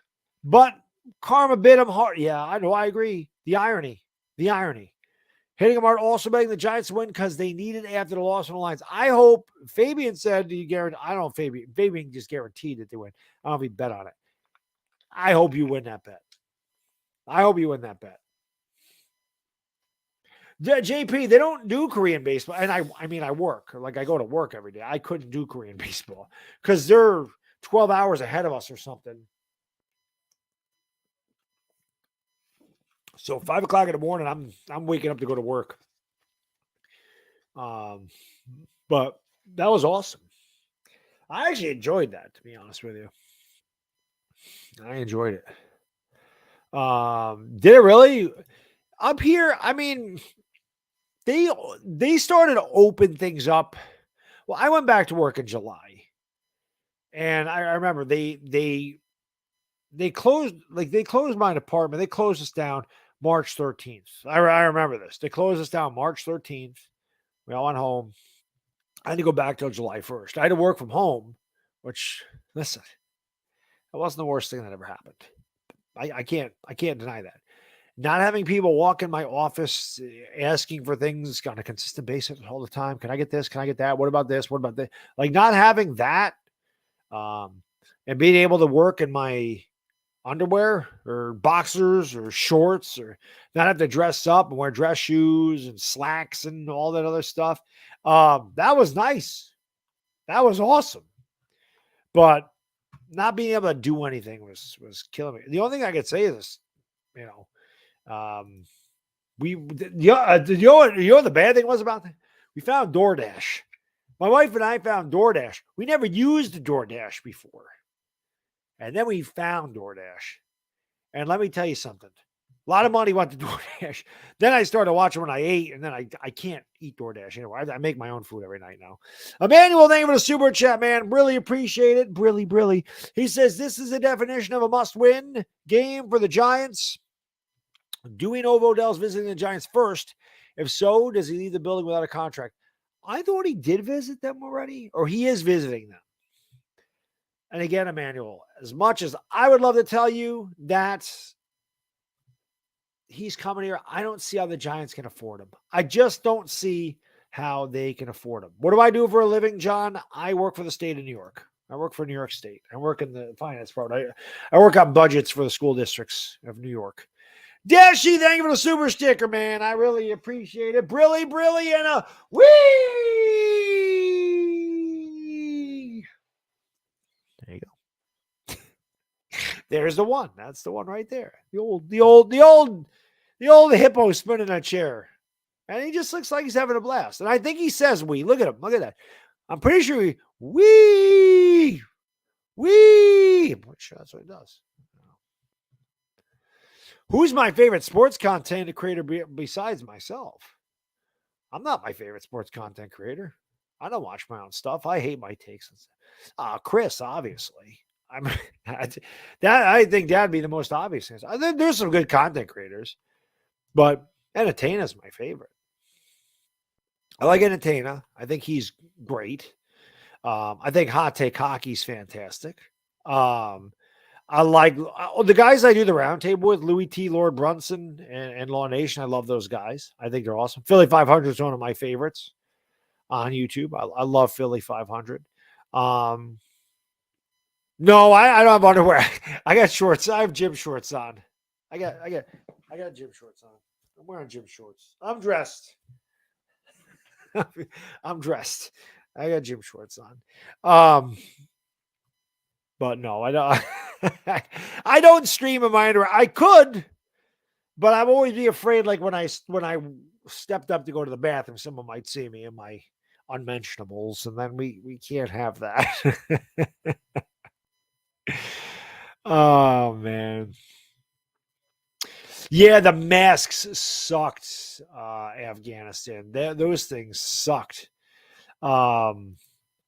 but karma bit him hard. Yeah, I know. I agree. The irony. Hitting him hard, also betting the Giants win because they need it after the loss on the Lions. I hope Fabian said you guarantee. I don't know if Fabian just guaranteed that they win. I don't know if he bet on it. I hope you win that bet. JP, they don't do Korean baseball. And I work. Like I go to work every day. I couldn't do Korean baseball because they're 12 hours ahead of us or something. So 5 o'clock in the morning, I'm waking up to go to work. But that was awesome. I actually enjoyed that, to be honest with you. I enjoyed it. Did it really? Up here, I mean, they started to open things up. Well, I went back to work in July. And I remember they closed my department. They closed us down March 13th. I remember this. They closed us down March 13th. We all went home. I had to go back till July 1st. I had to work from home, which, listen, that wasn't the worst thing that ever happened. I can't deny that. Not having people walk in my office asking for things on a consistent basis all the time. Can I get this? Can I get that? What about this? What about that? Like not having that and being able to work in my underwear or boxers or shorts or not have to dress up and wear dress shoes and slacks and all that other stuff. That was nice. That was awesome. But not being able to do anything was killing me. The only thing I could say is, you know the bad thing was about that? We found DoorDash. My wife and I found DoorDash. We never used DoorDash before. And then we found DoorDash. And let me tell you something. A lot of money went to DoorDash. Then I started watching when I ate, and then I can't eat DoorDash anymore. I make my own food every night now. Emmanuel, thank you for the super chat, man. Really appreciate it. Brilly. He says, this is the definition of a must-win game for the Giants. Do we know if Odell's visiting the Giants first? If so, does he leave the building without a contract? I thought he did visit them already, or he is visiting them. And again, Emmanuel, as much as I would love to tell you that he's coming here, I don't see how the Giants can afford him. I just don't see how they can afford him. What do I do for a living, John? I work for the state of New York. I work for New York State. I work in the finance part. I work on budgets for the school districts of New York. Dashy, thank you for the super sticker, man. I really appreciate it. Brilly, and a wee. There you go. There's the one. That's the one right there. The old hippo spinning a chair. And he just looks like he's having a blast. And I think he says we. Look at him. Look at that. I'm pretty sure we. Which that's what he does. Who's my favorite sports content creator besides myself? I'm not my favorite sports content creator. I don't watch my own stuff. I hate my takes. Chris, obviously. I think that'd be the most obvious thing. I think there's some good content creators, but Entertaina's my favorite. I like Entertaina. I think he's great. I think Hot Take Hockey's fantastic. I like the guys I do the roundtable with, Louis T. Lord Brunson and Law Nation. I love those guys. I think they're awesome. Philly 500 is one of my favorites on YouTube. I love Philly 500. No, I don't have underwear. I got shorts. I have gym shorts on. I got gym shorts on. I'm wearing gym shorts. I'm dressed. I'm dressed. I got gym shorts on. But no, I don't. I don't stream in my underwear. I could, but I'm always be afraid. Like when I stepped up to go to the bathroom, someone might see me in my unmentionables, and then we can't have that. Oh man. Yeah, the masks sucked. Afghanistan. Those things sucked. I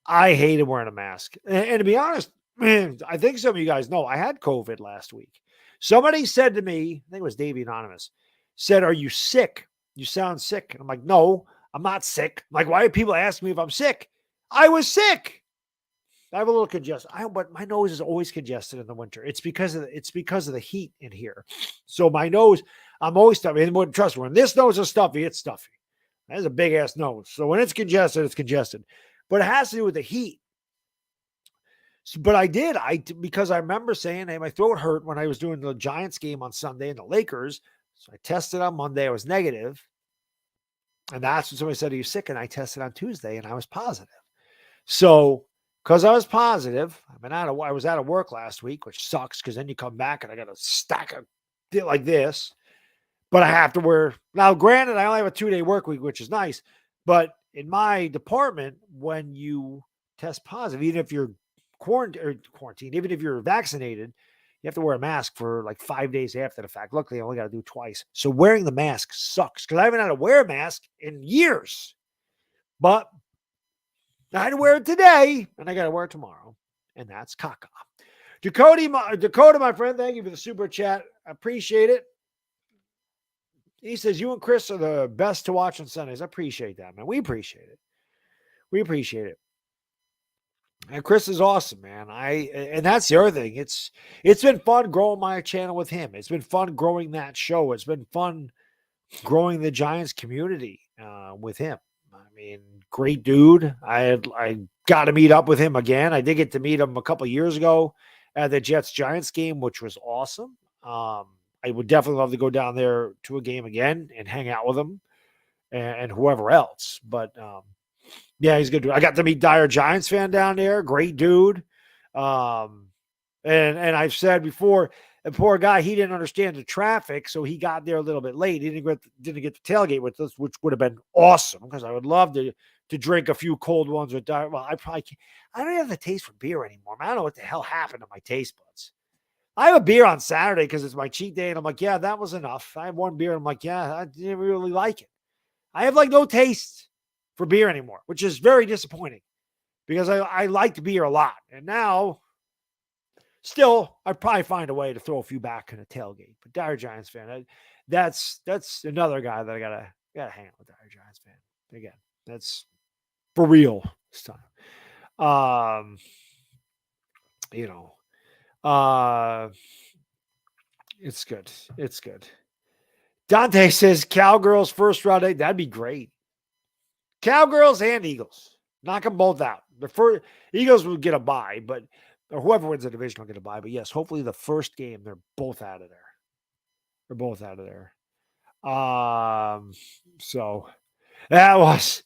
hated wearing a mask. And to be honest, man, I think some of you guys know I had COVID last week. Somebody said to me, I think it was Davey Anonymous, said, "Are you sick? You sound sick." And I'm like, "No, I'm not sick." I'm like, why do people ask me if I'm sick? I was sick. I have a little congestion. But my nose is always congested in the winter. It's because of the heat in here. So my nose, I'm always stuffy. And trust me, when this nose is stuffy, it's stuffy. That is a big ass nose. So when it's congested, it's congested. But it has to do with the heat. So, but because I remember saying, hey, my throat hurt when I was doing the Giants game on Sunday and the Lakers. So I tested on Monday. I was negative. And that's when somebody said, "Are you sick?" And I tested on Tuesday and I was positive. So because I was positive, I was out of work last week, which sucks because then you come back and I got a stack of it like this. But I have to wear now. Granted, I only have a 2-day work week, which is nice. But in my department, when you test positive, even if you're quarantined, even if you're vaccinated, you have to wear a mask for like 5 days after the fact. Luckily, I only got to do it twice. So wearing the mask sucks because I haven't had to wear a mask in years. But I had to wear it today, and I got to wear it tomorrow, and that's caca. Dakota, my friend, thank you for the super chat. I appreciate it. He says, "You and Chris are the best to watch on Sundays." I appreciate that, man. We appreciate it. We appreciate it. And Chris is awesome, man. And that's the other thing. It's been fun growing my channel with him. It's been fun growing that show. It's been fun growing the Giants community with him. I mean, great dude. I got to meet up with him again. I did get to meet him a couple of years ago at the Jets Giants game, which was awesome. I would definitely love to go down there to a game again and hang out with him and whoever else. But yeah, he's a good dude. I got to meet Dire Giants fan down there. Great dude. And I've said before, the poor guy, he didn't understand the traffic, so he got there a little bit late. He didn't get the tailgate with us, which would have been awesome because I would love to drink a few cold ones with Dire. Well, I probably can't. I don't have the taste for beer anymore. Man, I don't know what the hell happened to my taste buds. I have a beer on Saturday because it's my cheat day, and I'm like, yeah, that was enough. I have one beer, and I'm like, yeah, I didn't really like it. I have like no taste for beer anymore, which is very disappointing because I liked beer a lot. And now, still, I'd probably find a way to throw a few back in a tailgate. But Dire Giants fan, that's another guy that I gotta hang out with. Dire Giants fan. Again, that's for real this time. You know, uh, it's good. It's good. Dante says Cowgirls first round. That'd be great. Cowgirls and Eagles. Knock them both out. The first Eagles will get a bye, but or whoever wins the division will get a bye. But yes, hopefully the first game they're both out of there. They're both out of there. So that was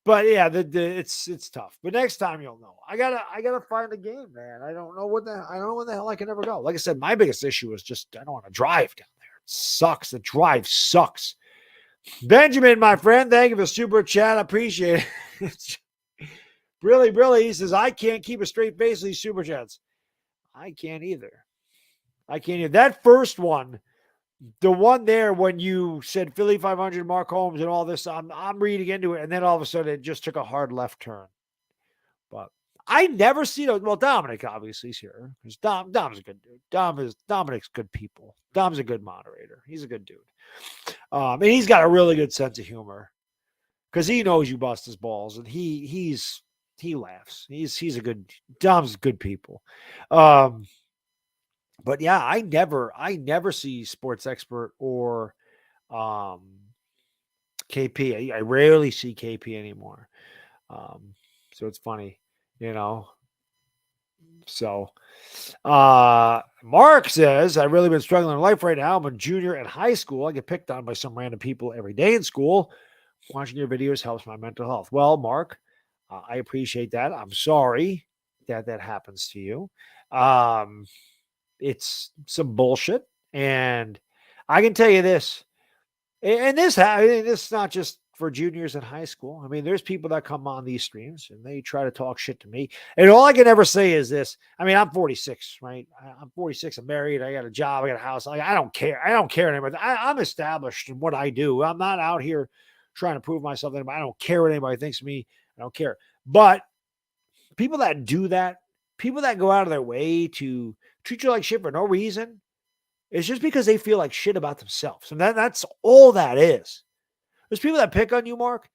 but yeah, it's tough. But next time you'll know. I gotta find a game, man. I don't know when the hell I can ever go. Like I said, my biggest issue is just I don't want to drive down there. It sucks. The drive sucks. Benjamin, my friend, thank you for the super chat. I appreciate it. Really, he says, I can't keep a straight face with these super chats. I can't either. That first one, the one there when you said Philly 500, Mark Holmes, and all this, I'm reading into it, and then all of a sudden it just took a hard left turn. But I never see those. Well, Dominic obviously is here because Dom's a good dude. Dominic's good people. Dom's a good moderator. He's a good dude. And he's got a really good sense of humor because he knows you bust his balls, and he laughs. He's a good. Dom's good people. But yeah, I never see Sports Expert or KP. I rarely see KP anymore. So it's funny, you know. So Mark says, I've really been struggling in life right now. I'm a junior in high school. I get picked on by some random people every day in school. Watching your videos helps my mental health. Well, Mark, I appreciate that. I'm sorry that happens to you. It's some bullshit. And I can tell you this, and this is not just for juniors in high school. I mean, there's people that come on these streams and they try to talk shit to me. And all I can ever say is this. I mean, I'm 46, right? I'm 46. I'm married. I got a job. I got a house. I don't care. I don't care anymore. I'm established in what I do. I'm not out here trying to prove myself. I don't care what anybody thinks of me. I don't care. But people that do that, people that go out of their way to treat you like shit for no reason, it's just because they feel like shit about themselves. And that's all that is. There's people that pick on you, Mark.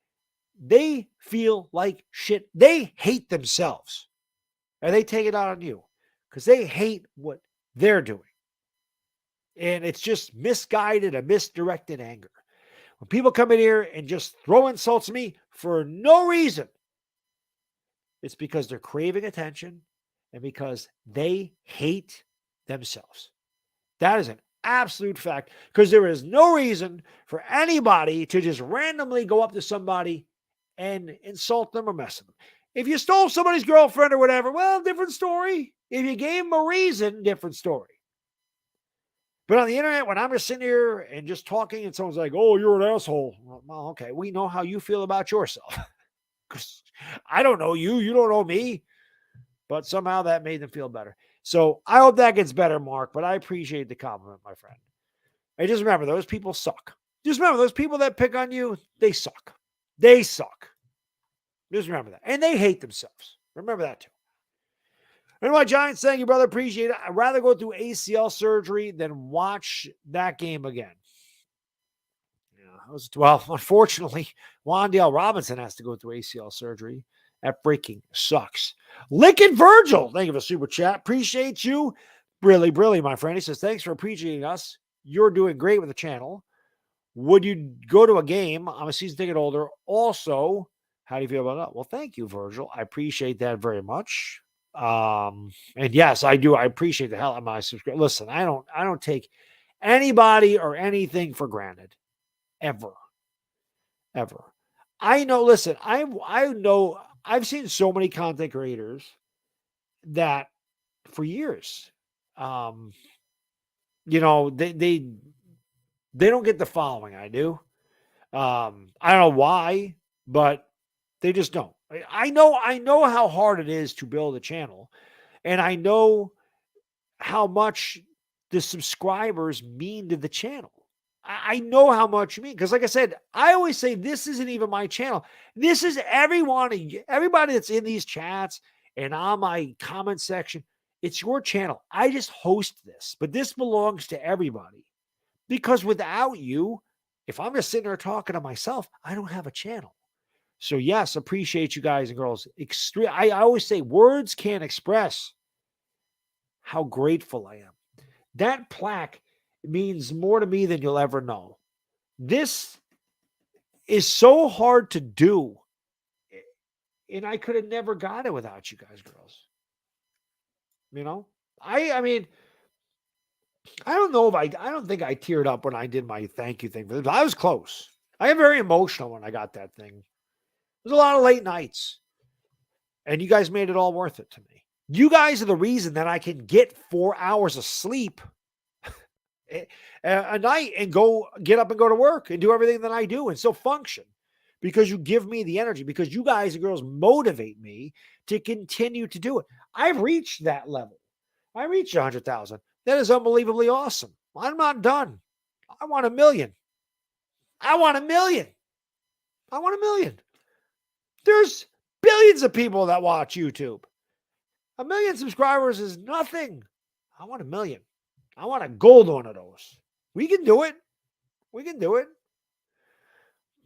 They feel like shit. They hate themselves. And they take it out on you because they hate what they're doing. And it's just misguided and misdirected anger. When people come in here and just throw insults at me for no reason, it's because they're craving attention and because they hate themselves. That is an absolute fact because there is no reason for anybody to just randomly go up to somebody and insult them or mess with them. If you stole somebody's girlfriend or whatever, well, different story. If you gave them a reason, different story. But on the internet, when I'm just sitting here and just talking and someone's like, oh, you're an asshole. Well, okay, we know how you feel about yourself. Because I don't know you. You don't know me. But somehow that made them feel better. So I hope that gets better, Mark, but I appreciate the compliment, my friend. And just remember, those people suck. Just remember, those people that pick on you, they suck. They suck. Just remember that. And they hate themselves. Remember that too. And my Giants, thank you, brother. Appreciate it. I'd rather go through ACL surgery than watch that game again. Well, unfortunately, Wan'Dale Robinson has to go through ACL surgery. That freaking sucks. Lickin' Virgil, thank you for super chat. Appreciate you. Really, my friend. He says, thanks for appreciating us. You're doing great with the channel. Would you go to a game? I'm a season ticket holder. Also, how do you feel about that? Well, thank you, Virgil. I appreciate that very much. And yes, I do. I appreciate the hell out of my subscription. Listen, I don't take anybody or anything for granted. Ever. I know, listen, I know I've seen so many content creators that for years, they don't get the following I do. I don't know why, but they just don't. I know how hard it is to build a channel, and I know how much the subscribers mean to the channel. I know how much you mean because, like I said, I always say this isn't even my channel. This is everybody that's in these chats and on my comment section. It's your channel. I just host this, but this belongs to everybody because without you, if I'm just sitting there talking to myself, I don't have a channel. So yes, appreciate you guys and girls. Extreme. I always say words can't express how grateful I am. That plaque means more to me than you'll ever know. This is so hard to do, and I could have never got it without you guys, girls. You know, I mean, I don't know if I don't think I teared up when I did my thank you thing for this. I was close. I am very emotional when I got that thing. There's a lot of late nights, and you guys made it all worth it to me. You guys are the reason that I can get 4 hours of sleep a night and get up and go to work and do everything that I do and still function, because you give me the energy, because you guys and girls motivate me to continue to do it. I've reached that level. I reached 100,000. That is unbelievably awesome. I'm not done. I want 1 million. I want 1 million. I want 1 million. There's billions of people that watch YouTube. 1 million subscribers is nothing. I want 1 million. I want a gold one of those. We can do it. We can do it.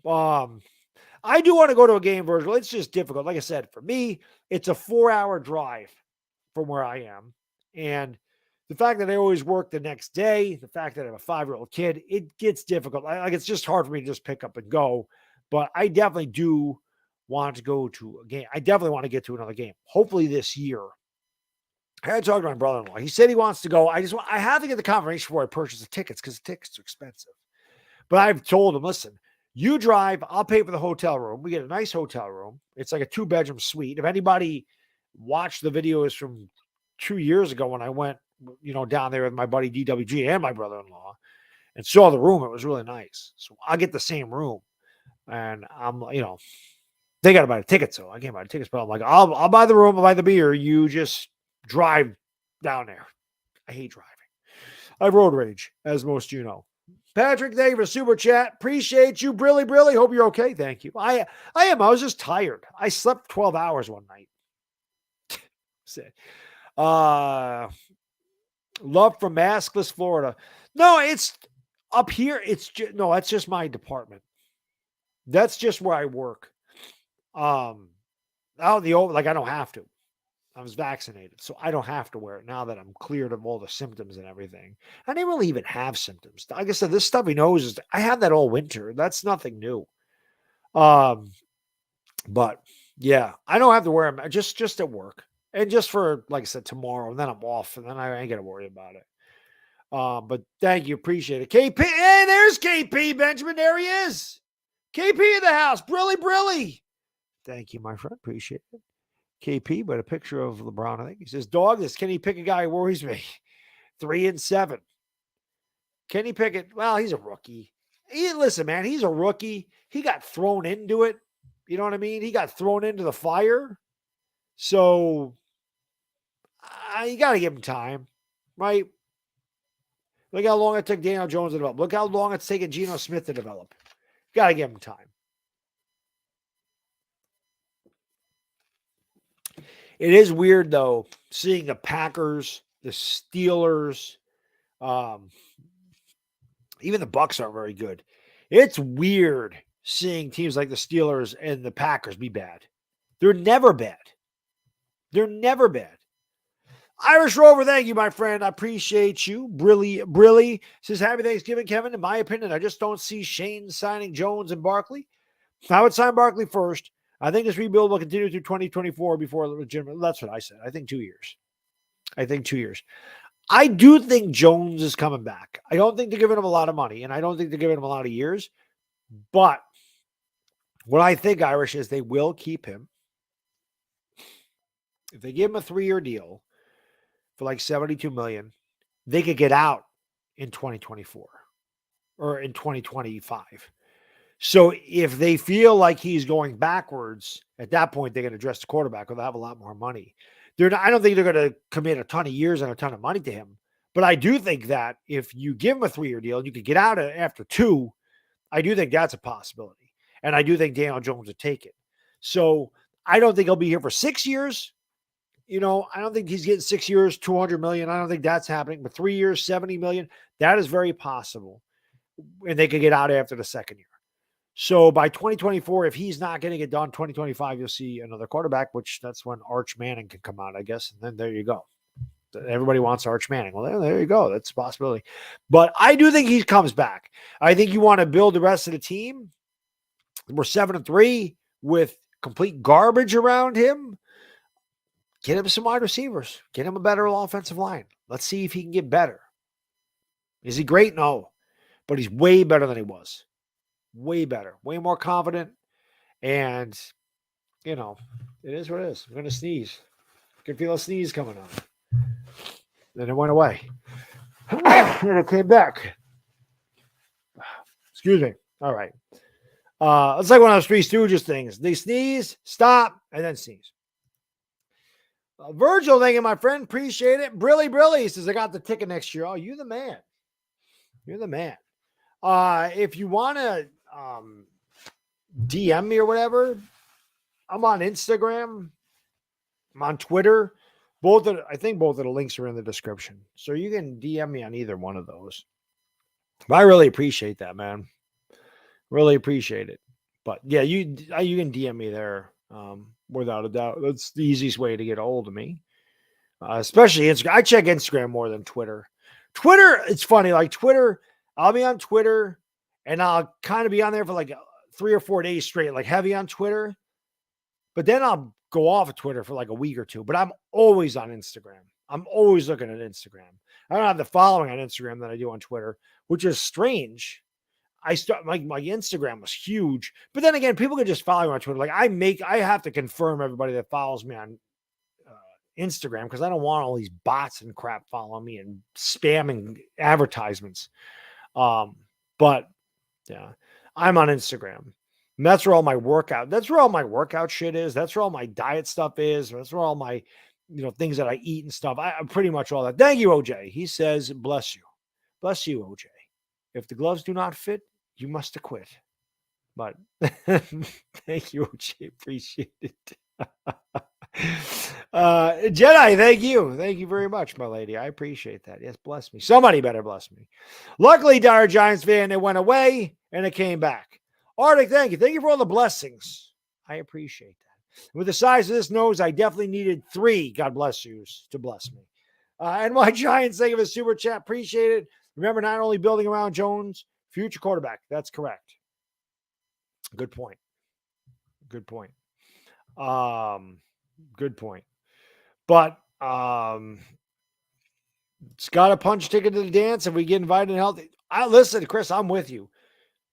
I do want to go to a game, Virgil. It's just difficult. Like I said, for me, it's a 4-hour drive from where I am. And the fact that I always work the next day, the fact that I have a 5-year-old kid, it gets difficult. Like, it's just hard for me to just pick up and go. But I definitely do want to go to a game. I definitely want to get to another game. Hopefully this year. I had to talk to my brother-in-law. He said he wants to go. I have to get the confirmation before I purchase the tickets, because the tickets are expensive. But I've told him, listen, you drive, I'll pay for the hotel room. We get a nice hotel room. It's like a 2-bedroom suite. If anybody watched the videos from 2 years ago when I went, down there with my buddy DWG and my brother-in-law and saw the room, it was really nice. So I'll get the same room. And I'm, they got to buy the tickets, so I can't buy the tickets, but I'm like, I'll buy the room, I'll buy the beer. You just drive down there. I hate driving. I have road rage, as most you know. Patrick, thank you for super chat. Appreciate you. Brilly. Hope you're okay. Thank you. I am. I was just tired. I slept 12 hours one night. Love from Maskless, Florida. No, it's up here. That's just my department. That's just where I work. Out in the open, like, I don't have to. I was vaccinated, so I don't have to wear it now that I'm cleared of all the symptoms and everything. I didn't really even have symptoms. Like I said, this stuffy nose is, I had that all winter. That's nothing new. But yeah, I don't have to wear them just at work, and just for, like I said, tomorrow, and then I'm off, and then I ain't gonna worry about it. But thank you, appreciate it. KP, hey, there's KP Benjamin. There he is. KP in the house. Brilly. Thank you, my friend. Appreciate it. KP, but a picture of LeBron, I think. He says, dog, can he pick a guy who worries me? 3-7. Kenny Pickett, well, he's a rookie. Listen, man, he's a rookie. He got thrown into it. You know what I mean? He got thrown into the fire. So you got to give him time, right? Look how long it took Daniel Jones to develop. Look how long it's taken Geno Smith to develop. Got to give him time. It is weird, though, seeing the Packers, the Steelers, even the Bucs aren't very good. It's weird seeing teams like the Steelers and the Packers be bad. They're never bad. Irish Rover, thank you, my friend. I appreciate you. Brilly says, happy Thanksgiving, Kevin. In my opinion, I just don't see Shane signing Jones and Barkley. I would sign Barkley first. I think this rebuild will continue through 2024 before legitimate. That's what I said. I think 2 years. I do think Jones is coming back. I don't think they're giving him a lot of money, and I don't think they're giving him a lot of years. But what I think, Irish, is they will keep him. If they give him a 3-year deal for like $72 million, they could get out in 2024 or in 2025. So if they feel like he's going backwards, at that point, they're going to address the quarterback, or they'll have a lot more money. I don't think they're going to commit a ton of years and a ton of money to him. But I do think that if you give him a 3-year deal and you could get out after 2, I do think that's a possibility. And I do think Daniel Jones would take it. So I don't think he'll be here for 6 years. I don't think he's getting 6 years, $200 million. I don't think that's happening. But 3 years, $70 million, that is very possible. And they could get out after the second year. So by 2024, if he's not getting it done, 2025, you'll see another quarterback, which that's when Arch Manning can come out, I guess. And then there you go. Everybody wants Arch Manning. Well, there you go. That's a possibility. But I do think he comes back. I think you want to build the rest of the team. We're 7-3 with complete garbage around him. Get him some wide receivers. Get him a better offensive line. Let's see if he can get better. Is he great? No. But he's way better than he was. Way better. Way more confident. And, it is what it is. I'm going to sneeze. I can feel a sneeze coming on. Then it went away. And it came back. Excuse me. All right. It's like one of those Three Stooges things. They sneeze, stop, and then sneeze. Virgil, thank you, my friend. Appreciate it. Brilly says, I got the ticket next year. Oh, you're the man. You're the man. If you want to DM me or whatever, I'm on Instagram. I'm on Twitter. I think both of the links are in the description. So you can DM me on either one of those. But I really appreciate that, man. Really appreciate it. But yeah, you can DM me there without a doubt. That's the easiest way to get a hold of me. Especially Instagram. I check Instagram more than Twitter. Twitter, it's funny. Like Twitter, I'll be on Twitter and I'll kind of be on there for like 3 or 4 days straight, like heavy on Twitter. But then I'll go off of Twitter for like a week or two. But I'm always on Instagram. I'm always looking at Instagram. I don't have the following on Instagram that I do on Twitter, which is strange. My Instagram was huge, but then again, people can just follow me on Twitter. Like I have to confirm everybody that follows me on Instagram because I don't want all these bots and crap following me and spamming advertisements. But yeah, I'm on Instagram. And that's where all my workout shit is. That's where all my diet stuff is. That's where all my, things that I eat and stuff. I'm pretty much all that. Thank you, OJ. He says, bless you. Bless you, OJ. If the gloves do not fit, you must acquit. But thank you, OJ. Appreciate it. Jedi, thank you. Thank you very much, my lady. I appreciate that. Yes, bless me. Somebody better bless me. Luckily, Dire Giants fan, it went away and it came back. Arctic, thank you. Thank you for all the blessings. I appreciate that. With the size of this nose, I definitely needed 3 God bless yous to bless me. And my Giants, thank you for the super chat. Appreciate it. Remember, not only building around Jones, future quarterback. That's correct. Good point. Good point. Good point. But it's got a punch ticket to the dance if we get invited and healthy. Listen, Chris, I'm with you.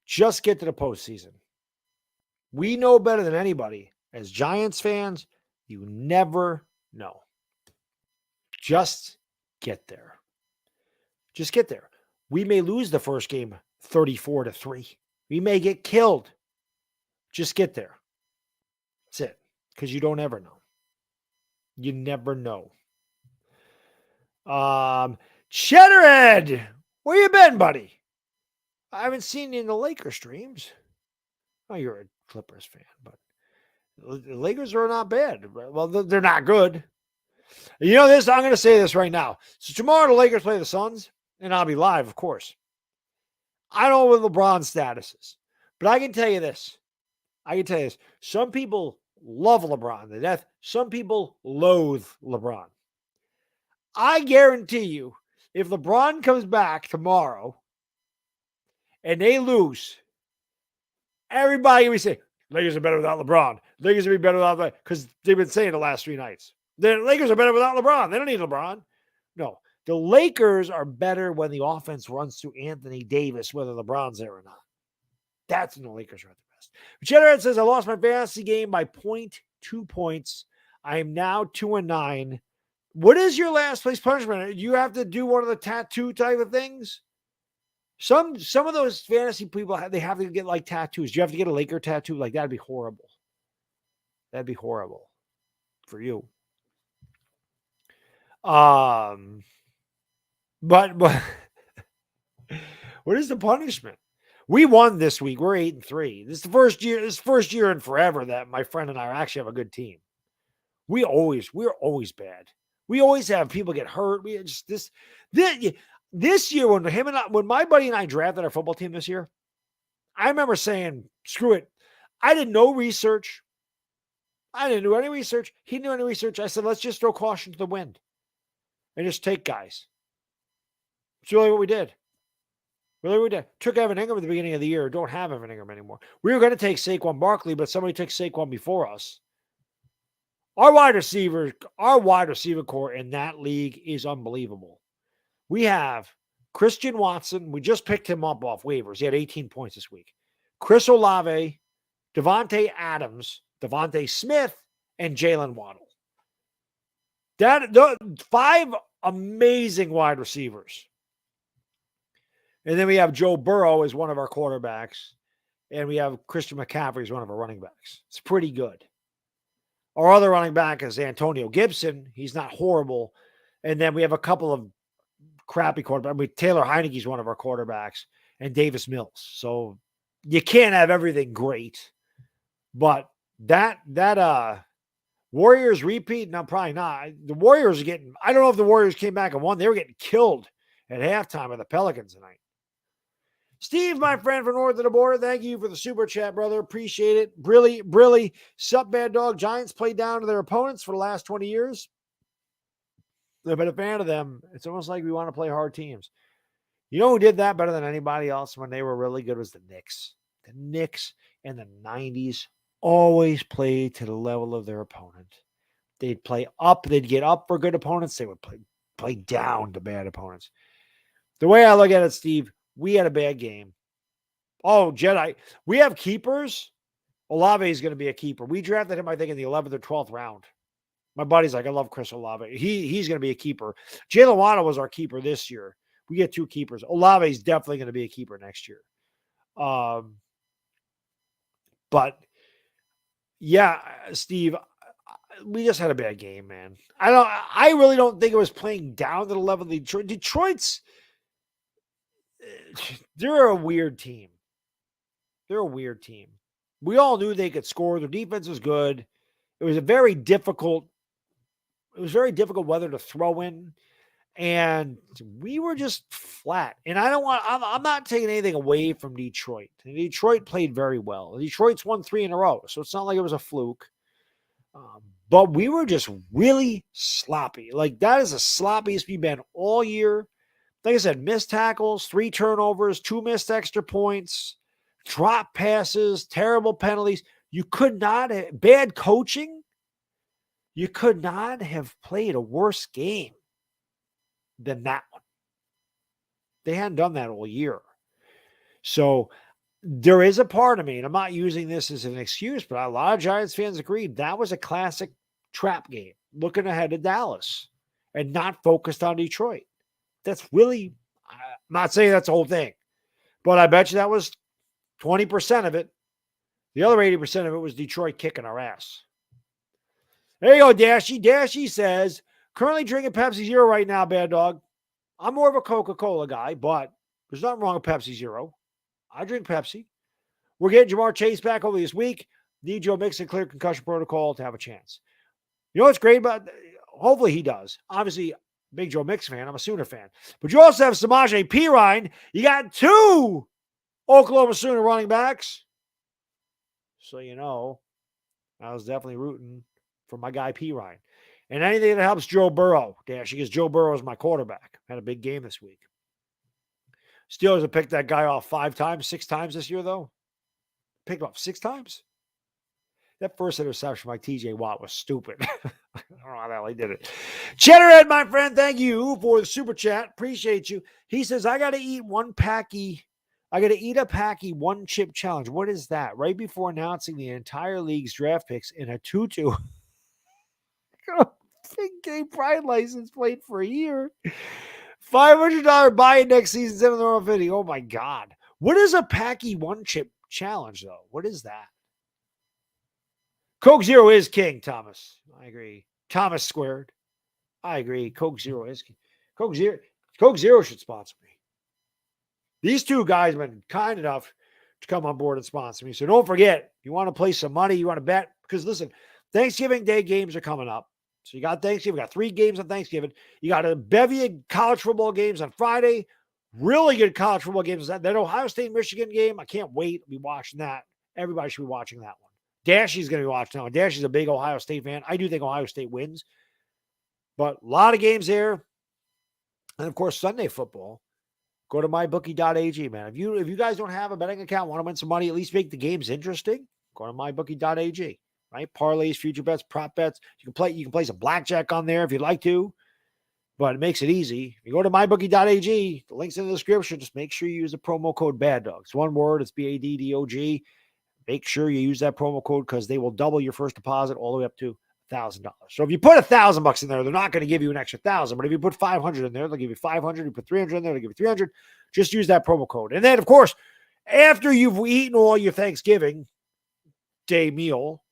Just get to the postseason. We know better than anybody. As Giants fans, you never know. Just get there. Just get there. We may lose the first game 34-3. We may get killed. Just get there. That's it. Because you don't ever know. You never know. Cheddarhead, where you been, buddy? I haven't seen you in the Lakers streams. Oh, you're a Clippers fan, but the Lakers are not bad. Well, they're not good. You know this? I'm going to say this right now. So tomorrow the Lakers play the Suns, and I'll be live, of course. I don't know what LeBron's status is, but I can tell you this. Some people love LeBron to death. Some people loathe LeBron. I guarantee you, if LeBron comes back tomorrow and they lose, everybody will say, Lakers are better without LeBron. Lakers will be better without LeBron. Because they've been saying the last 3 nights. The Lakers are better without LeBron. They don't need LeBron. No. The Lakers are better when the offense runs through Anthony Davis, whether LeBron's there or not. That's when the Lakers are at their best. Cheddarhead says, I lost my fantasy game by 0.2 points. I am now 2-9. What is your last place punishment? You have to do one of the tattoo type of things? Some of those fantasy people, they have to get like tattoos. Do you have to get a Laker tattoo? Like, that'd be horrible. That'd be horrible for you. But what is the punishment? We won this week. We're 8-3. This is the first year in forever that my friend and I actually have a good team. We're always bad. We always have people get hurt. We just this year when my buddy and I drafted our football team this year, I remember saying, screw it. I did no research. I didn't do any research. He didn't do any research. I said, let's just throw caution to the wind and just take guys. It's really what we did. Really, we did. Took Evan Ingram at the beginning of the year. Don't have Evan Ingram anymore. We were going to take Saquon Barkley, but somebody took Saquon before us. Our wide receiver core in that league is unbelievable. We have Christian Watson. We just picked him up off waivers. He had 18 points this week. Chris Olave, Devontae Adams, Devontae Smith, and Jalen Waddle. The 5 amazing wide receivers. And then we have Joe Burrow as one of our quarterbacks. And we have Christian McCaffrey as one of our running backs. It's pretty good. Our other running back is Antonio Gibson. He's not horrible. And then we have a couple of crappy quarterbacks. Taylor Heinicke is one of our quarterbacks. And Davis Mills. So you can't have everything great. But that Warriors repeat? No, probably not. The Warriors are getting, I don't know if the Warriors came back and won. They were getting killed at halftime of the Pelicans tonight. Steve, my friend from north of the border, thank you for the super chat, brother. Appreciate it. Brilly. Sup, Baddog. Giants played down to their opponents for the last 20 years. I've been a fan of them. It's almost like we want to play hard teams. You know who did that better than anybody else when they were really good was the Knicks. The Knicks in the 90s always played to the level of their opponent. They'd play up. They'd get up for good opponents. They would play down to bad opponents. The way I look at it, Steve, we had a bad game. Oh, Jedi. We have keepers. Olave is going to be a keeper. We drafted him, I think, in the 11th or 12th round. My buddy's like, I love Chris Olave. He's going to be a keeper. Jalen Waddle was our keeper this year. We get 2 keepers. Olave is definitely going to be a keeper next year. But, yeah, Steve, we just had a bad game, man. I really don't think it was playing down to the level of Detroit. Detroit's, they're a weird team. They're a weird team. We all knew they could score. Their defense was good. It was very difficult weather to throw in. And we were just flat. And I'm not taking anything away from Detroit. Detroit played very well. Detroit's won 3 in a row. So it's not like it was a fluke. But we were just really sloppy. Like, that is the sloppiest we've been all year. Like I said, missed tackles, 3 turnovers, 2 missed extra points, drop passes, terrible penalties. You could not have, bad coaching. You could not have played a worse game than that one. They hadn't done that all year. So there is a part of me, and I'm not using this as an excuse, but a lot of Giants fans agreed that was a classic trap game, looking ahead to Dallas and not focused on Detroit. That's really, I'm not saying that's the whole thing, but I bet you that was 20% of it. The other 80% of it was Detroit kicking our ass. There you go, Dashy. Dashy says, currently drinking Pepsi Zero right now, Baddog. I'm more of a Coca-Cola guy, but there's nothing wrong with Pepsi Zero. I drink Pepsi. We're getting Jamar Chase back over this week. Need Joe Mixon clear concussion protocol to have a chance. You know what's great about, hopefully he does. Obviously, big Joe Mixon fan. I'm a Sooner fan. But you also have Samaje Perine. You got 2 Oklahoma Sooner running backs. So, you know, I was definitely rooting for my guy Perine. And anything that helps Joe Burrow, Dash, because Joe Burrow is my quarterback. Had a big game this week. Steelers have picked that guy off 6 times this year, though. Picked him up 6 times? That first interception by TJ Watt was stupid. I don't know how the hell he did it. Cheddarhead, my friend, thank you for the super chat. Appreciate you. He says, I got to eat a Packy 1-chip challenge. What is that? Right before announcing the entire league's draft picks in a tutu. Big game pride license plate for a year. $500 buy-in next season, 750. Oh, my God. What is a Packy 1-chip challenge, though? What is that? Coke Zero is king, Thomas. I agree. Thomas squared. I agree. Coke Zero is king. Coke Zero should sponsor me. These 2 guys have been kind enough to come on board and sponsor me. So don't forget, you want to play some money, you want to bet. Because listen, Thanksgiving Day games are coming up. So you got Thanksgiving. We got 3 games on Thanksgiving. You got a bevy of college football games on Friday, Really good college football games. That Ohio State Michigan game, I can't wait to be watching that. Everybody should be watching that one. Dashy's going to be watching that one. Dashy's a big Ohio State fan. I do think Ohio State wins, but a lot of games there. And of course, Sunday football. Go to mybookie.ag, man. If you guys don't have a betting account, want to win some money, at least make the games interesting, go to mybookie.ag. Right? Parlays, future bets, prop bets. You can play some blackjack on there if you'd like to, but it makes it easy. If you go to mybookie.ag, the link's in the description. Just make sure you use the promo code Baddog. It's one word. It's BADDOG. Make sure you use that promo code because they will double your first deposit all the way up to $1,000. So if you put $1,000 in there, they're not going to give you an extra 1,000. But if you put 500 in there, they'll give you 500. You put 300 in there, they'll give you 300. Just use that promo code. And then, of course, after you've eaten all your Thanksgiving Day meal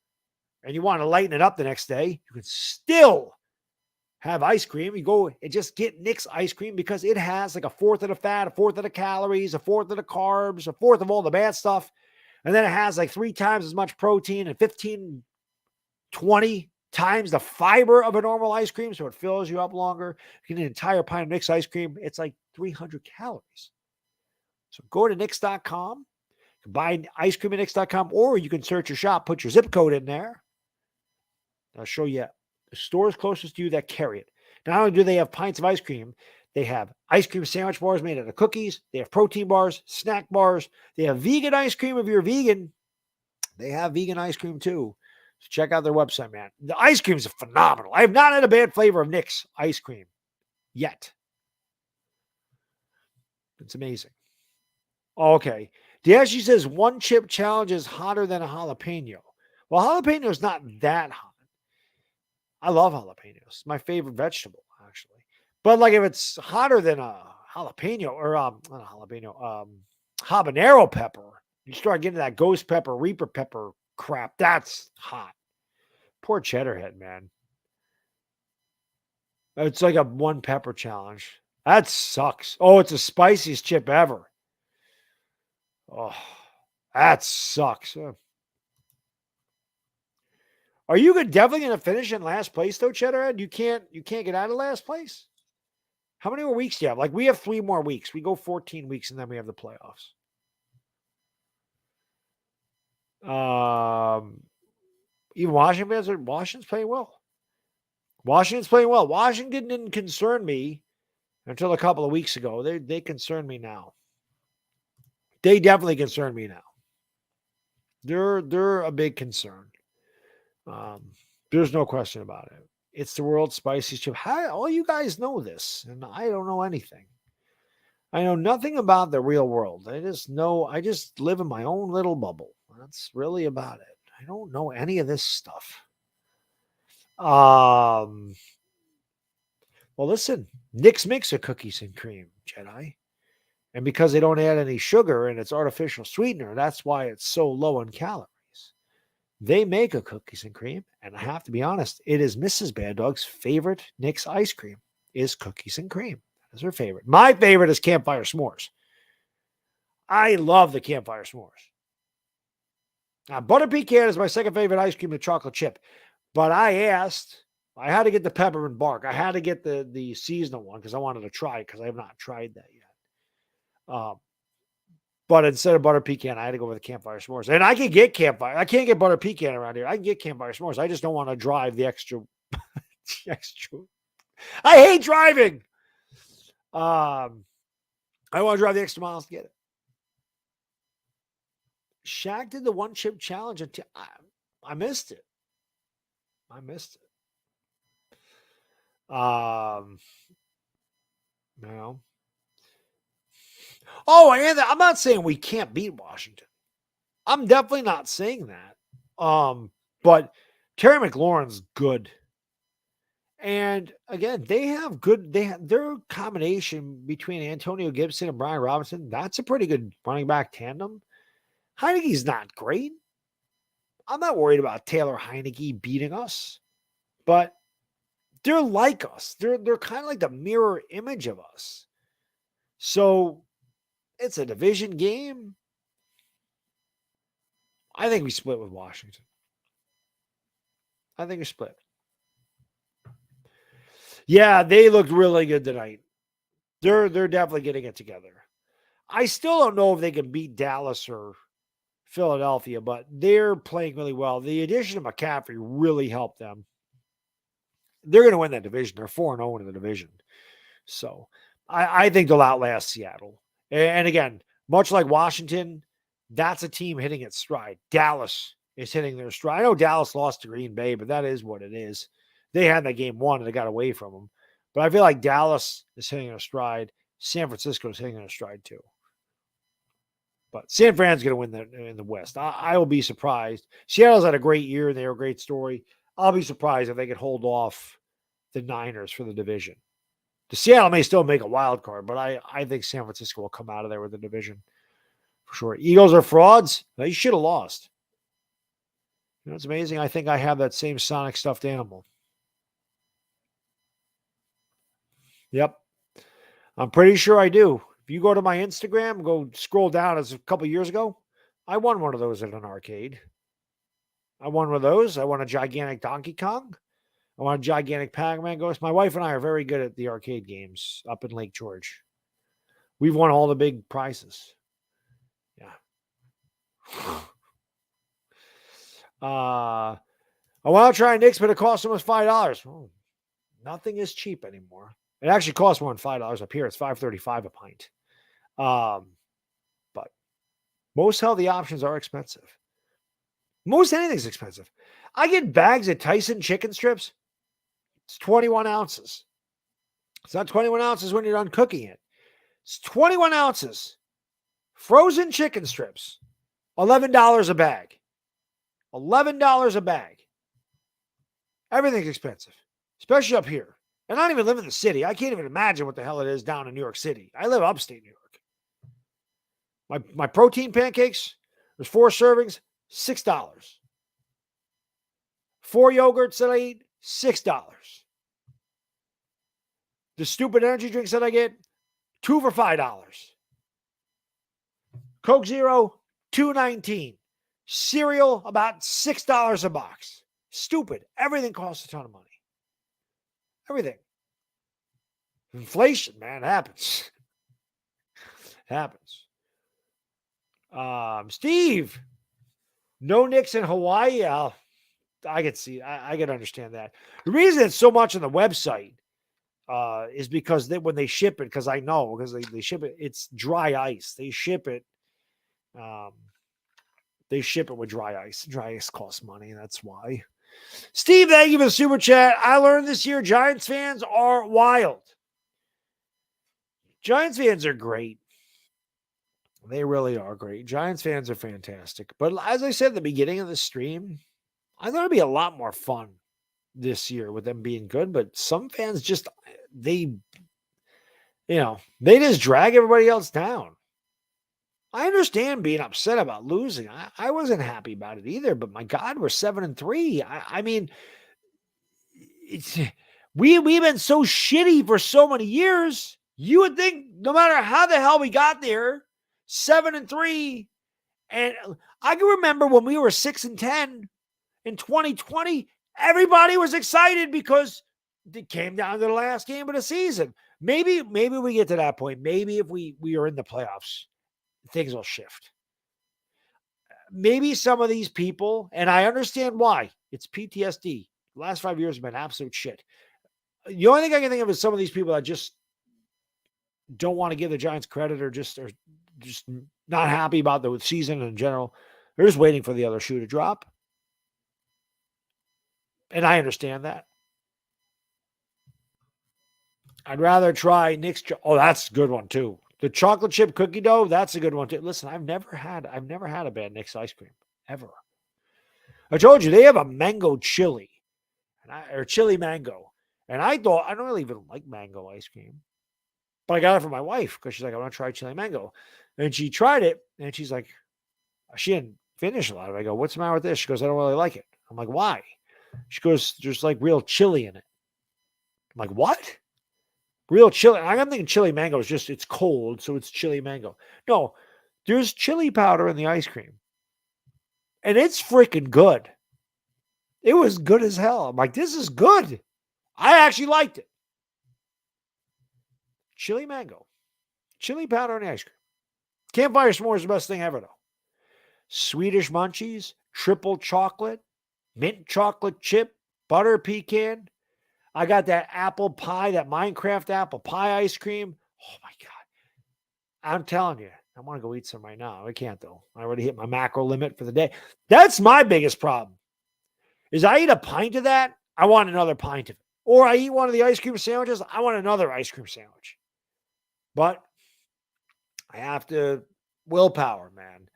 and you want to lighten it up the next day, you can still have ice cream. You go and just get Knicks ice cream because it has like a fourth of the fat, a fourth of the calories, a fourth of the carbs, a fourth of all the bad stuff. And then it has like 3 times as much protein and 15, 20 times the fiber of a normal ice cream. So it fills you up longer. You get an entire pint of Knicks ice cream. It's like 300 calories. So go to Knicks.com. You can buy ice cream at Knicks.com, or you can search your shop, put your zip code in there. I'll show you the stores closest to you that carry it. Not only do they have pints of ice cream, they have ice cream sandwich bars made out of cookies. They have protein bars, snack bars. They have vegan ice cream if you're vegan. They have vegan ice cream too. So check out their website, man. The ice cream is phenomenal. I have not had a bad flavor of Knicks ice cream yet. It's amazing. Okay. Dashi says one chip challenge is hotter than a jalapeno. Well, jalapeno is not that hot. I love jalapenos. It's my favorite vegetable, actually. But like if it's hotter than a jalapeno or not a jalapeno, habanero pepper, you start getting that ghost pepper, reaper pepper crap. That's hot. Poor Cheddarhead, man. It's like a one pepper challenge. That sucks. Oh, it's the spiciest chip ever. Oh, that sucks. Are you definitely going to finish in last place though, Cheddarhead? You can't get out of last place. How many more weeks do you have? Like we have 3 more weeks. We go 14 weeks and then we have the playoffs. Even Washington's playing well. Washington's playing well. Washington didn't concern me until a couple of weeks ago. They concern me now. They definitely concern me now. They're a big concern. There's no question about it. It's the world's spiciest chip. All you guys know this, and I don't know anything. I know nothing about the real world. I just live in my own little bubble. That's really about it. I don't know any of this stuff. Well, listen, Knicks mix of cookies and cream, Jedi. And because they don't add any sugar and it's artificial sweetener, that's why it's so low in calories. They make a cookies and cream, and I have to be honest, it is Mrs. Baddog's favorite Knicks ice cream is cookies and cream. That is her favorite. My favorite is campfire s'mores. I love the campfire s'mores. Now, butter pecan is my second favorite ice cream with chocolate chip, but I had to get the peppermint bark. I had to get the seasonal one because I wanted to try it because I have not tried that yet. But instead of butter pecan, I had to go with the campfire s'mores. And I can get campfire. I can't get butter pecan around here. I can get campfire s'mores. I just don't want to drive the extra. I hate driving. I want to drive the extra miles to get it. Shaq did the one chip challenge until I missed it. No. Oh, and I'm not saying we can't beat Washington. I'm definitely not saying that. But Terry McLaurin's good. And again, their combination between Antonio Gibson and Brian Robinson, that's a pretty good running back tandem. Heineke's not great. I'm not worried about Taylor Heineke beating us, but they're like us. They're kind of like the mirror image of us. So it's a division game. I think we split with Washington. I think we split. Yeah, they looked really good tonight. They're definitely getting it together. I still don't know if they can beat Dallas or Philadelphia, but they're playing really well. The addition of McCaffrey really helped them. They're going to win that division. They're 4-0 in the division. So I think they'll outlast Seattle. And again, much like Washington, that's a team hitting its stride. Dallas is hitting their stride. I know Dallas lost to Green Bay, but that is what it is. They had that game won and they got away from them. But I feel like Dallas is hitting their stride. San Francisco is hitting their stride too. But San Fran's going to win in the West. I will be surprised. Seattle's had a great year and they were a great story. I'll be surprised if they could hold off the Niners for the division. The Seattle may still make a wild card, but I think San Francisco will come out of there with the division for sure. Eagles are frauds. They should have lost. You know, it's amazing. I think I have that same Sonic stuffed animal. Yep. I'm pretty sure I do. If you go to my Instagram, go scroll down as a couple years ago, I won one of those at an arcade. I won one of those. I won a gigantic Donkey Kong. I won a gigantic Pac-Man Ghost. My wife and I are very good at the arcade games up in Lake George. We've won all the big prizes. Yeah. I want to try Knicks, but it costs almost $5. Oh, nothing is cheap anymore. It actually costs more than $5 up here. It's $5.35 a pint. But most healthy options are expensive. Most anything's expensive. I get bags of Tyson chicken strips. It's 21 ounces. It's not 21 ounces when you're done cooking it. It's 21 ounces. Frozen chicken strips. $11 a bag. $11 a bag. Everything's expensive, especially up here. And I don't even live in the city. I can't even imagine what the hell it is down in New York City. I live upstate New York. My protein pancakes, there's 4 servings, $6. 4 yogurts that I eat, $6. The stupid energy drinks that I get, 2 for $5. Coke Zero, $2.19. Cereal, about $6 a box. Stupid. Everything costs a ton of money. Everything. Inflation, man, happens. Happens. Steve, no Knicks in Hawaii. I could see. I could understand that. The reason it's so much on the website is because when they ship it, because I know, because they ship it, it's dry ice. They ship it. They ship it with dry ice. Dry ice costs money. That's why. Steve, thank you for the super chat. I learned this year Giants fans are wild. Giants fans are great. They really are great. Giants fans are fantastic. But as I said at the beginning of the stream, I thought it'd be a lot more fun this year with them being good. But some fans just, they just drag everybody else down. I understand being upset about losing. I wasn't happy about it either, but my God, we're 7-3. I mean, we've been so shitty for so many years. You would think no matter how the hell we got there, 7-3, and I can remember when we were 6-10 in 2020, everybody was excited because it came down to the last game of the season. Maybe we get to that point. Maybe if we are in the playoffs, things will shift. Maybe some of these people, and I understand why, it's PTSD. The last 5 years have been absolute shit. The only thing I can think of is some of these people that just don't want to give the Giants credit or just not happy about the season in general. They're just waiting for the other shoe to drop. And I understand that. I'd rather try Knicks. Oh, that's a good one too. The chocolate chip cookie dough, that's a good one too. Listen, I've never had a bad Knicks ice cream ever. I told you they have a mango chili, or chili mango, and I thought I don't really even like mango ice cream, but I got it for my wife because she's like, I want to try chili mango, and she tried it, and she's like, she didn't finish a lot of it. I go, what's the matter with this? She goes, I don't really like it. I'm like, why? She goes, there's like real chili in it. I'm like, what? Real chili. I'm thinking chili mango is just, it's cold, so it's chili mango. No, there's chili powder in the ice cream. And it's freaking good. It was good as hell. I'm like, this is good. I actually liked it. chili mango, chili powder and ice cream. Campfire s'mores is the best thing ever, though. Swedish munchies, triple chocolate, mint chocolate chip, butter pecan. I got that apple pie, that Minecraft apple pie ice cream. Oh my God. I'm telling you, I want to go eat some right now. I can't though. I already hit my macro limit for the day. That's my biggest problem. Is I eat a pint of that, I want another pint of it. Or I eat one of the ice cream sandwiches, I want another ice cream sandwich. But I have to willpower, man.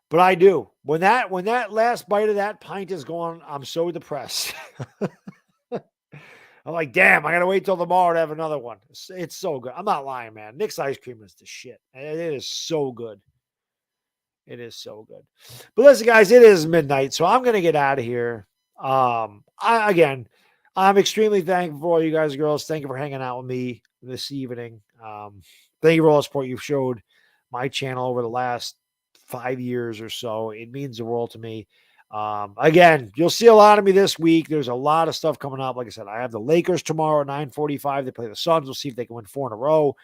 But I do. When that last bite of that pint is gone, I'm so depressed. I'm like, damn, I gotta wait till tomorrow to have another one. It's so good. I'm not lying, man. Nick's ice cream is the shit. It is so good. It is so good. But listen, guys, it is midnight, so I'm gonna get out of here. I'm extremely thankful for all you guys and girls. Thank you for hanging out with me this evening. Thank you for all the support you've showed my channel over the last 5 years or so. It means the world to me. Again, you'll see a lot of me this week. There's a lot of stuff coming up. Like I said, I have the Lakers tomorrow at 9:45. They play the Suns. We'll see if they can win 4 in a row.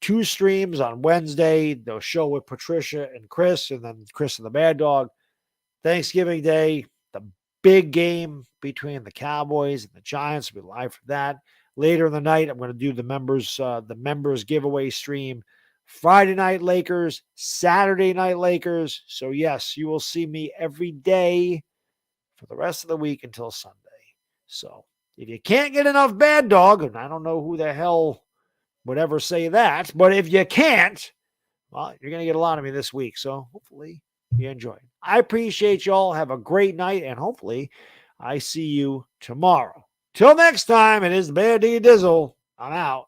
2 streams on Wednesday. The show with Patricia and Chris, and then Chris and the Baddog. Thanksgiving Day, the big game between the Cowboys and the Giants. We'll be live for that. Later in the night, I'm going to do the members giveaway stream. Friday night Lakers, Saturday night Lakers. So yes, you will see me every day for the rest of the week until Sunday. So if you can't get enough Baddog, and I don't know who the hell would ever say that, but if you can't, well, you're going to get a lot of me this week. So hopefully you enjoy. I appreciate y'all. Have a great night, and hopefully I see you tomorrow. Till next time, it is the Bear D Dizzle. I'm out.